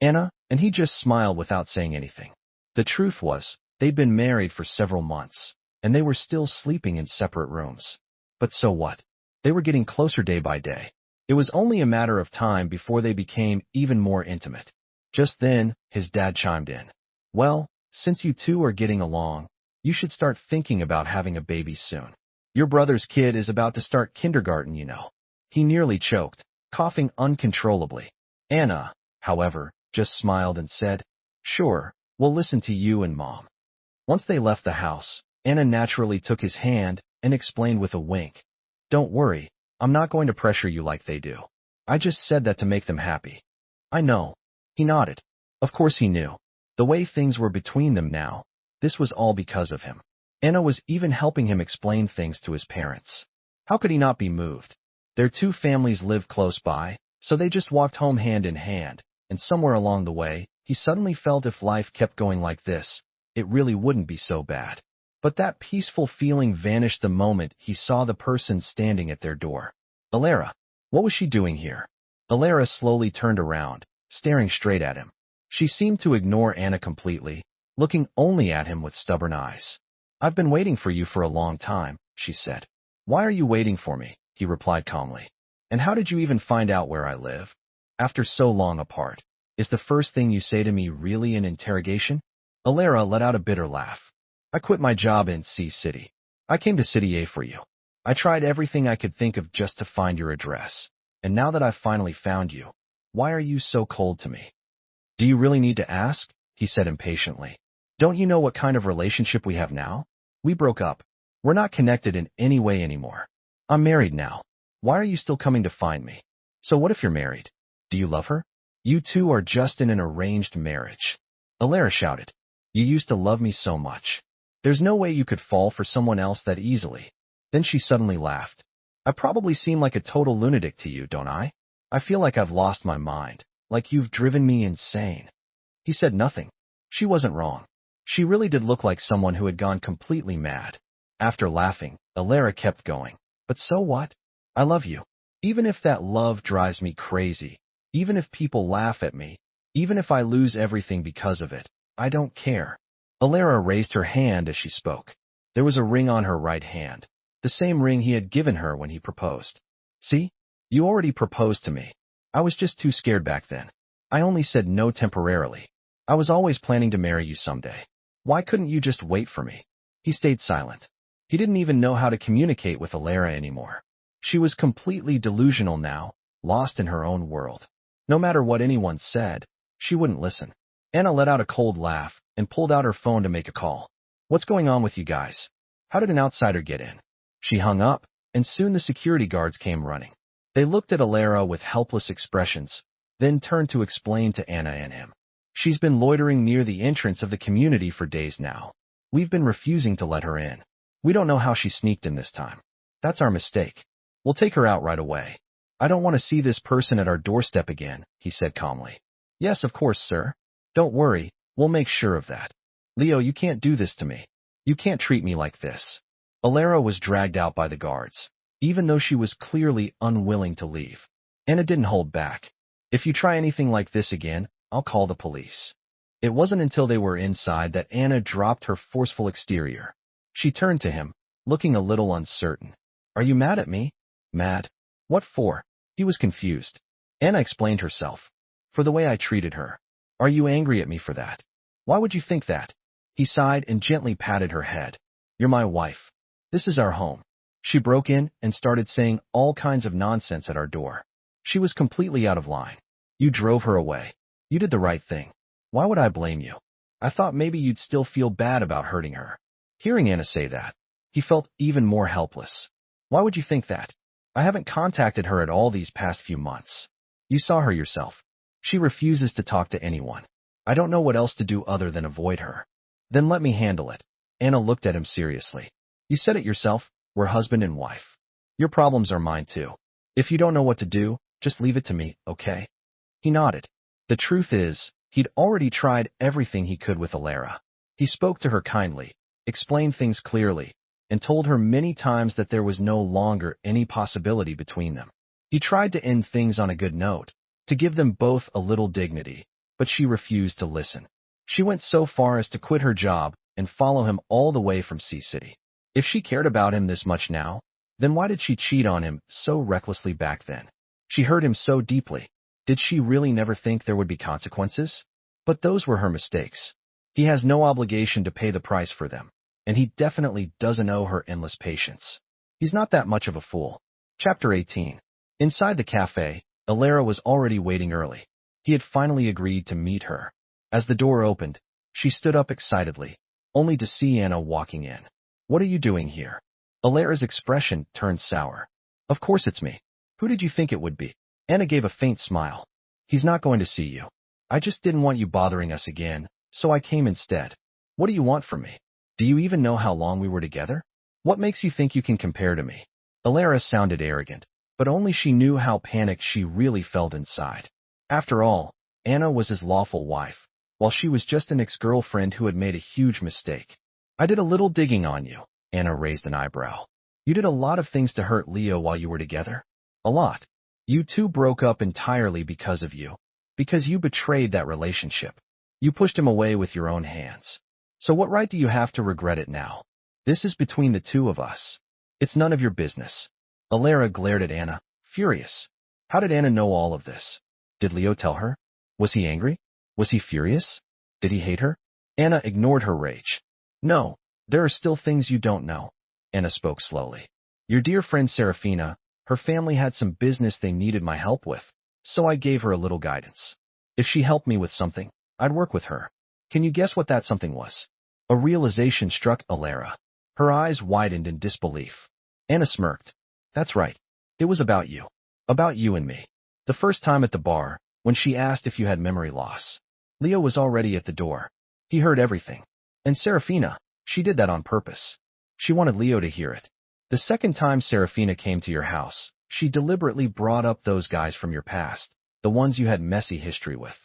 Anna, and he just smiled without saying anything. The truth was, they'd been married for several months, and they were still sleeping in separate rooms. But so what? They were getting closer day by day. It was only a matter of time before they became even more intimate. Just then, his dad chimed in. Well, since you two are getting along, you should start thinking about having a baby soon. Your brother's kid is about to start kindergarten, you know. He nearly choked, coughing uncontrollably. Anna, however, just smiled and said, Sure, we'll listen to you and Mom. Once they left the house, Anna naturally took his hand and explained with a wink. Don't worry, I'm not going to pressure you like they do. I just said that to make them happy. I know. He nodded. Of course he knew. The way things were between them now, this was all because of him. Anna was even helping him explain things to his parents. How could he not be moved? Their two families lived close by, so they just walked home hand in hand, and somewhere along the way, he suddenly felt if life kept going like this, it really wouldn't be so bad. But that peaceful feeling vanished the moment he saw the person standing at their door. Alara. What was she doing here? Alara slowly turned around, staring straight at him. She seemed to ignore Anna completely, looking only at him with stubborn eyes. I've been waiting for you for a long time, she said. Why are you waiting for me? He replied calmly. And how did you even find out where I live? After so long apart, is the first thing you say to me really an interrogation? Alara let out a bitter laugh. I quit my job in C City. I came to City A for you. I tried everything I could think of just to find your address. And now that I've finally found you, why are you so cold to me? Do you really need to ask? He said impatiently. Don't you know what kind of relationship we have now? We broke up. We're not connected in any way anymore. I'm married now. Why are you still coming to find me? So what if you're married? Do you love her? You two are just in an arranged marriage. Alara shouted. You used to love me so much. There's no way you could fall for someone else that easily. Then she suddenly laughed. I probably seem like a total lunatic to you, don't I? I feel like I've lost my mind, like you've driven me insane. He said nothing. She wasn't wrong. She really did look like someone who had gone completely mad. After laughing, Alara kept going. But so what? I love you. Even if that love drives me crazy, even if people laugh at me, even if I lose everything because of it, I don't care. Alara raised her hand as she spoke. There was a ring on her right hand, the same ring he had given her when he proposed. See? You already proposed to me. I was just too scared back then. I only said no temporarily. I was always planning to marry you someday. Why couldn't you just wait for me? He stayed silent. He didn't even know how to communicate with Alara anymore. She was completely delusional now, lost in her own world. No matter what anyone said, she wouldn't listen. Anna let out a cold laugh and pulled out her phone to make a call. What's going on with you guys? How did an outsider get in? She hung up, and soon the security guards came running. They looked at Alara with helpless expressions, then turned to explain to Anna and him. She's been loitering near the entrance of the community for days now. We've been refusing to let her in. We don't know how she sneaked in this time. That's our mistake. We'll take her out right away. I don't want to see this person at our doorstep again, he said calmly. Yes, of course, sir. Don't worry, we'll make sure of that. Leo, you can't do this to me. You can't treat me like this. Alara was dragged out by the guards, even though she was clearly unwilling to leave. Anna didn't hold back. If you try anything like this again, I'll call the police. It wasn't until they were inside that Anna dropped her forceful exterior. She turned to him, looking a little uncertain. Are you mad at me? Mad? What for? He was confused. Anna explained herself. For the way I treated her. Are you angry at me for that? Why would you think that? He sighed and gently patted her head. You're my wife. This is our home. She broke in and started saying all kinds of nonsense at our door. She was completely out of line. You drove her away. You did the right thing. Why would I blame you? I thought maybe you'd still feel bad about hurting her. Hearing Anna say that, he felt even more helpless. Why would you think that? I haven't contacted her at all these past few months. You saw her yourself. She refuses to talk to anyone. I don't know what else to do other than avoid her. Then let me handle it. Anna looked at him seriously. You said it yourself, we're husband and wife. Your problems are mine too. If you don't know what to do, just leave it to me, okay? He nodded. The truth is, he'd already tried everything he could with Alara. He spoke to her kindly, explained things clearly, and told her many times that there was no longer any possibility between them. He tried to end things on a good note, to give them both a little dignity, but she refused to listen. She went so far as to quit her job and follow him all the way from Sea City. If she cared about him this much now, then why did she cheat on him so recklessly back then? She hurt him so deeply. Did she really never think there would be consequences? But those were her mistakes. He has no obligation to pay the price for them, and he definitely doesn't owe her endless patience. He's not that much of a fool. Chapter 18. Inside the cafe, Alara was already waiting early. He had finally agreed to meet her. As the door opened, she stood up excitedly, only to see Anna walking in. What are you doing here? Alara's expression turned sour. Of course it's me. Who did you think it would be? Anna gave a faint smile. He's not going to see you. I just didn't want you bothering us again, so I came instead. What do you want from me? Do you even know how long we were together? What makes you think you can compare to me? Alara sounded arrogant, but only she knew how panicked she really felt inside. After all, Anna was his lawful wife, while she was just an ex-girlfriend who had made a huge mistake. I did a little digging on you. Anna raised an eyebrow. You did a lot of things to hurt Leo while you were together. A lot. You two broke up entirely because of you. Because you betrayed that relationship. You pushed him away with your own hands. So what right do you have to regret it now? This is between the two of us. It's none of your business. Alara glared at Anna, furious. How did Anna know all of this? Did Leo tell her? Was he angry? Was he furious? Did he hate her? Anna ignored her rage. No, there are still things you don't know. Anna spoke slowly. Your dear friend Serafina, her family had some business they needed my help with, so I gave her a little guidance. If she helped me with something, I'd work with her. Can you guess what that something was? A realization struck Alara. Her eyes widened in disbelief. Anna smirked. That's right. It was about you. About you and me. The first time at the bar, when she asked if you had memory loss. Leo was already at the door. He heard everything. And Serafina, she did that on purpose. She wanted Leo to hear it. The second time Serafina came to your house, she deliberately brought up those guys from your past, the ones you had messy history with.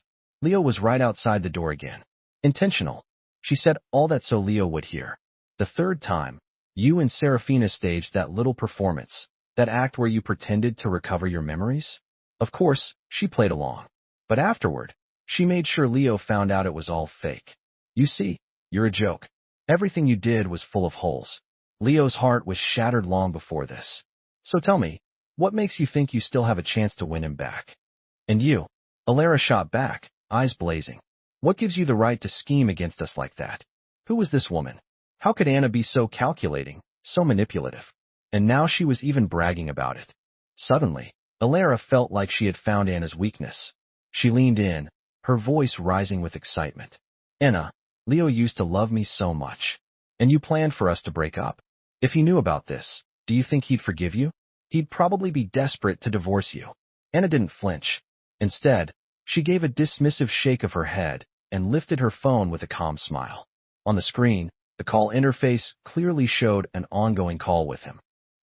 Leo was right outside the door again. Intentional. She said all that so Leo would hear. The third time, you and Serafina staged that little performance, that act where you pretended to recover your memories. Of course, she played along. But afterward, she made sure Leo found out it was all fake. You see, you're a joke. Everything you did was full of holes. Leo's heart was shattered long before this. So tell me, what makes you think you still have a chance to win him back? And you? Alara shot back, eyes blazing. What gives you the right to scheme against us like that? Who was this woman? How could Anna be so calculating, so manipulative? And now she was even bragging about it. Suddenly, Alara felt like she had found Anna's weakness. She leaned in, her voice rising with excitement. Anna, Leo used to love me so much. And you planned for us to break up. If he knew about this, do you think he'd forgive you? He'd probably be desperate to divorce you. Anna didn't flinch. Instead, she gave a dismissive shake of her head and lifted her phone with a calm smile. On the screen, the call interface clearly showed an ongoing call with him.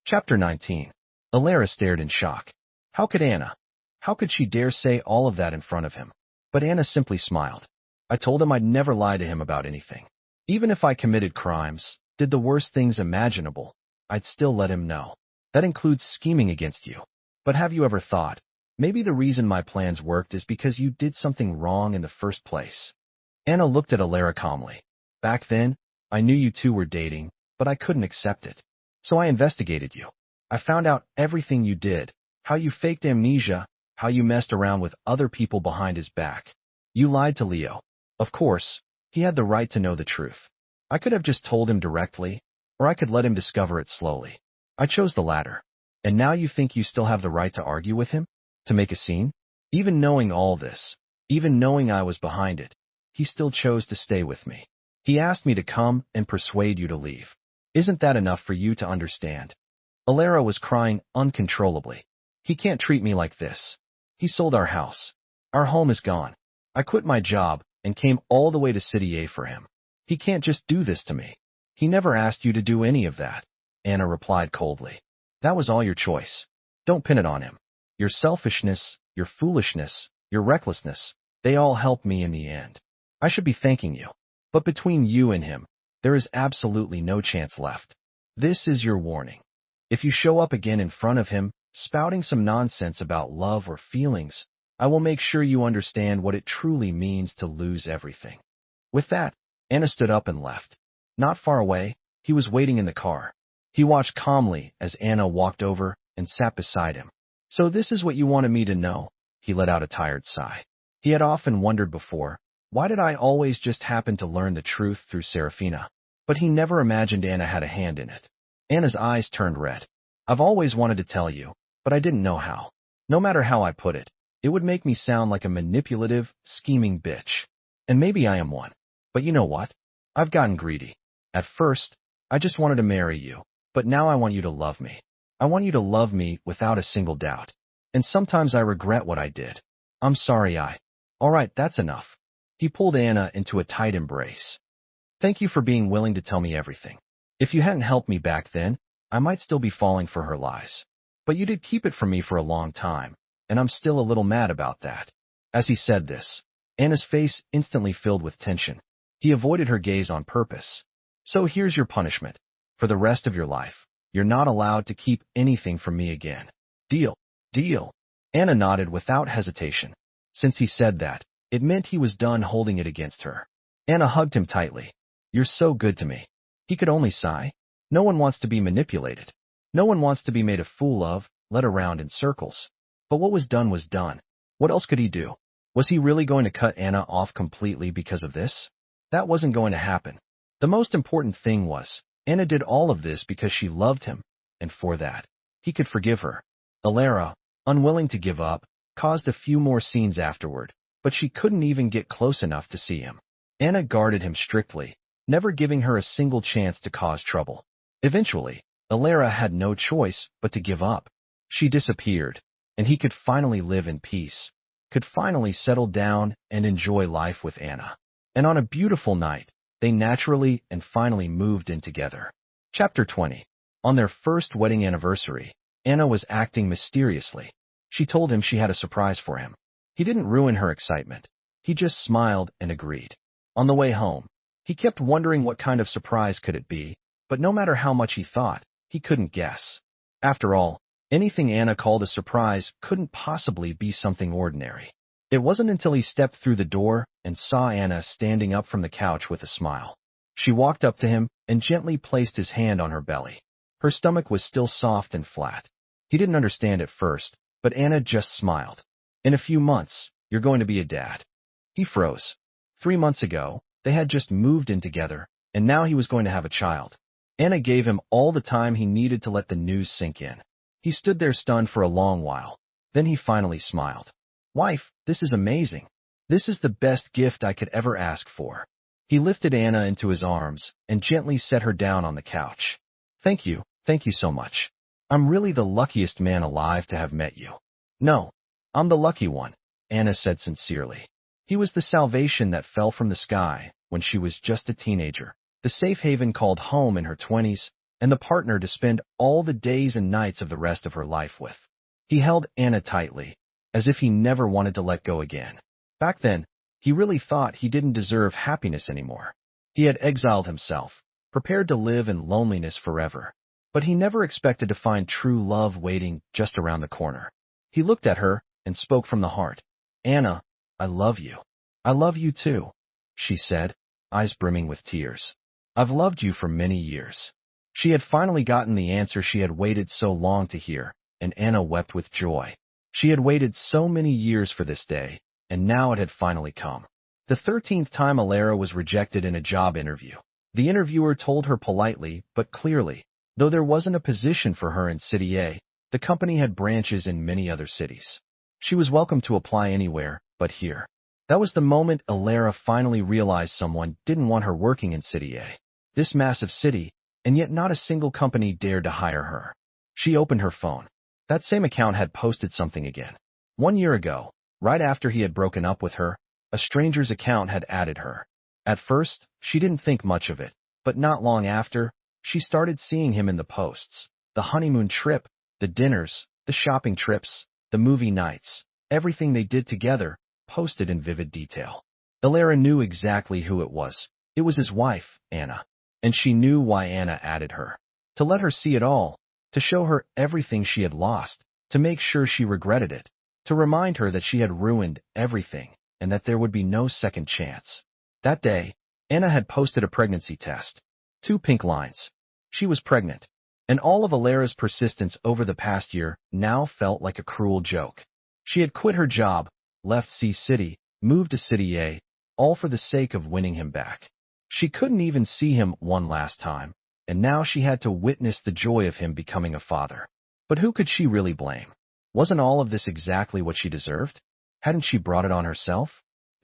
Chapter 19. Alara stared in shock. How could Anna? How could she dare say all of that in front of him? But Anna simply smiled. I told him I'd never lie to him about anything. Even if I committed crimes, did the worst things imaginable, I'd still let him know. That includes scheming against you. But have you ever thought, maybe the reason my plans worked is because you did something wrong in the first place? Anna looked at Alara calmly. Back then, I knew you two were dating, but I couldn't accept it. So I investigated you. I found out everything you did, how you faked amnesia, how you messed around with other people behind his back. You lied to Leo. Of course, he had the right to know the truth. I could have just told him directly, or I could let him discover it slowly. I chose the latter. And now you think you still have the right to argue with him? To make a scene? Even knowing all this, even knowing I was behind it, he still chose to stay with me. He asked me to come and persuade you to leave. Isn't that enough for you to understand? Alara was crying uncontrollably. He can't treat me like this. He sold our house. Our home is gone. I quit my job and came all the way to City A for him. He can't just do this to me. He never asked you to do any of that, Anna replied coldly. That was all your choice. Don't pin it on him. Your selfishness, your foolishness, your recklessness, they all helped me in the end. I should be thanking you. But between you and him, there is absolutely no chance left. This is your warning. If you show up again in front of him, spouting some nonsense about love or feelings, I will make sure you understand what it truly means to lose everything. With that, Anna stood up and left. Not far away, he was waiting in the car. He watched calmly as Anna walked over and sat beside him. So this is what you wanted me to know, he let out a tired sigh. He had often wondered before, why did I always just happen to learn the truth through Serafina? But he never imagined Anna had a hand in it. Anna's eyes turned red. I've always wanted to tell you, but I didn't know how. No matter how I put it, it would make me sound like a manipulative, scheming bitch. And maybe I am one. But you know what? I've gotten greedy. At first, I just wanted to marry you, but now I want you to love me. I want you to love me without a single doubt. And sometimes I regret what I did. I'm sorry All right, that's enough. He pulled Anna into a tight embrace. Thank you for being willing to tell me everything. If you hadn't helped me back then, I might still be falling for her lies. But you did keep it from me for a long time, and I'm still a little mad about that. As he said this, Anna's face instantly filled with tension. He avoided her gaze on purpose. So here's your punishment. For the rest of your life, you're not allowed to keep anything from me again. Deal? Deal. Anna nodded without hesitation. Since he said that, it meant he was done holding it against her. Anna hugged him tightly. You're so good to me. He could only sigh. No one wants to be manipulated. No one wants to be made a fool of, led around in circles. But what was done was done. What else could he do? Was he really going to cut Anna off completely because of this? That wasn't going to happen. The most important thing was, Anna did all of this because she loved him, and for that, he could forgive her. Alara, unwilling to give up, caused a few more scenes afterward, but she couldn't even get close enough to see him. Anna guarded him strictly, never giving her a single chance to cause trouble. Eventually, Alara had no choice but to give up. She disappeared, and he could finally live in peace, could finally settle down and enjoy life with Anna. And on a beautiful night, they naturally and finally moved in together. Chapter 20. On their first wedding anniversary, Anna was acting mysteriously. She told him she had a surprise for him. He didn't ruin her excitement. He just smiled and agreed. On the way home, he kept wondering what kind of surprise could it be, but no matter how much he thought, he couldn't guess. After all, anything Anna called a surprise couldn't possibly be something ordinary. It wasn't until he stepped through the door and saw Anna standing up from the couch with a smile. She walked up to him and gently placed his hand on her belly. Her stomach was still soft and flat. He didn't understand at first, but Anna just smiled. In a few months, you're going to be a dad. He froze. 3 months ago, they had just moved in together, and now he was going to have a child. Anna gave him all the time he needed to let the news sink in. He stood there stunned for a long while. Then he finally smiled. Wife, this is amazing. This is the best gift I could ever ask for. He lifted Anna into his arms and gently set her down on the couch. Thank you so much. I'm really the luckiest man alive to have met you. No, I'm the lucky one, Anna said sincerely. He was the salvation that fell from the sky when she was just a teenager, the safe haven called home in her 20s, and the partner to spend all the days and nights of the rest of her life with. He held Anna tightly, as if he never wanted to let go again. Back then, he really thought he didn't deserve happiness anymore. He had exiled himself, prepared to live in loneliness forever. But he never expected to find true love waiting just around the corner. He looked at her and spoke from the heart. Anna, I love you. I love you too, she said, eyes brimming with tears. I've loved you for many years. She had finally gotten the answer she had waited so long to hear, and Anna wept with joy. She had waited so many years for this day, and now it had finally come. The 13th time Alara was rejected in a job interview. The interviewer told her politely but clearly, though there wasn't a position for her in City A, the company had branches in many other cities. She was welcome to apply anywhere but here. That was the moment Alara finally realized someone didn't want her working in City A. This massive city, and yet not a single company dared to hire her. She opened her phone. That same account had posted something again. 1 year ago, right after he had broken up with her, a stranger's account had added her. At first, she didn't think much of it, but not long after, she started seeing him in the posts. The honeymoon trip, the dinners, the shopping trips, the movie nights, everything they did together, posted in vivid detail. Alara knew exactly who it was. It was his wife, Anna. And she knew why Anna added her. To let her see it all, to show her everything she had lost, to make sure she regretted it, to remind her that she had ruined everything and that there would be no second chance. That day, Anna had posted a pregnancy test. 2 pink lines. She was pregnant. And all of Alara's persistence over the past year now felt like a cruel joke. She had quit her job, left C City, moved to City A, all for the sake of winning him back. She couldn't even see him one last time, and now she had to witness the joy of him becoming a father. But who could she really blame? Wasn't all of this exactly what she deserved? Hadn't she brought it on herself?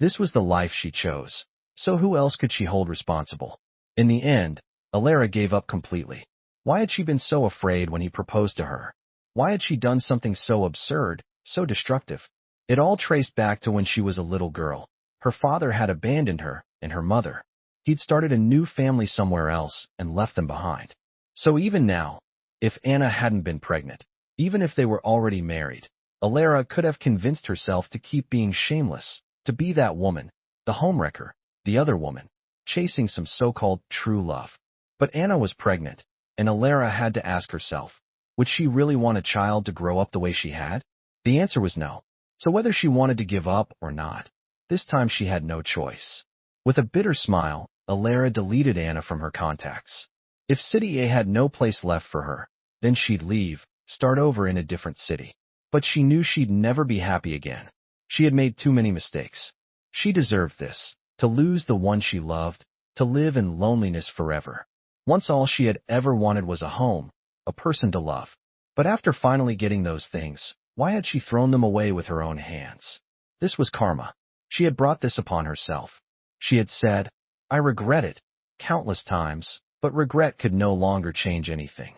This was the life she chose, so who else could she hold responsible? In the end, Alara gave up completely. Why had she been so afraid when he proposed to her? Why had she done something so absurd, so destructive? It all traced back to when she was a little girl. Her father had abandoned her and her mother. He'd started a new family somewhere else and left them behind. So even now, if Anna hadn't been pregnant, even if they were already married, Alara could have convinced herself to keep being shameless, to be that woman, the homewrecker, the other woman, chasing some so-called true love. But Anna was pregnant, and Alara had to ask herself, would she really want a child to grow up the way she had? The answer was no. So whether she wanted to give up or not, this time she had no choice. With a bitter smile, Alara deleted Anna from her contacts. If City A had no place left for her, then she'd leave, start over in a different city. But she knew she'd never be happy again. She had made too many mistakes. She deserved this, to lose the one she loved, to live in loneliness forever. Once all she had ever wanted was a home, a person to love. But after finally getting those things, why had she thrown them away with her own hands? This was karma. She had brought this upon herself. She had said, I regret it, countless times, but regret could no longer change anything.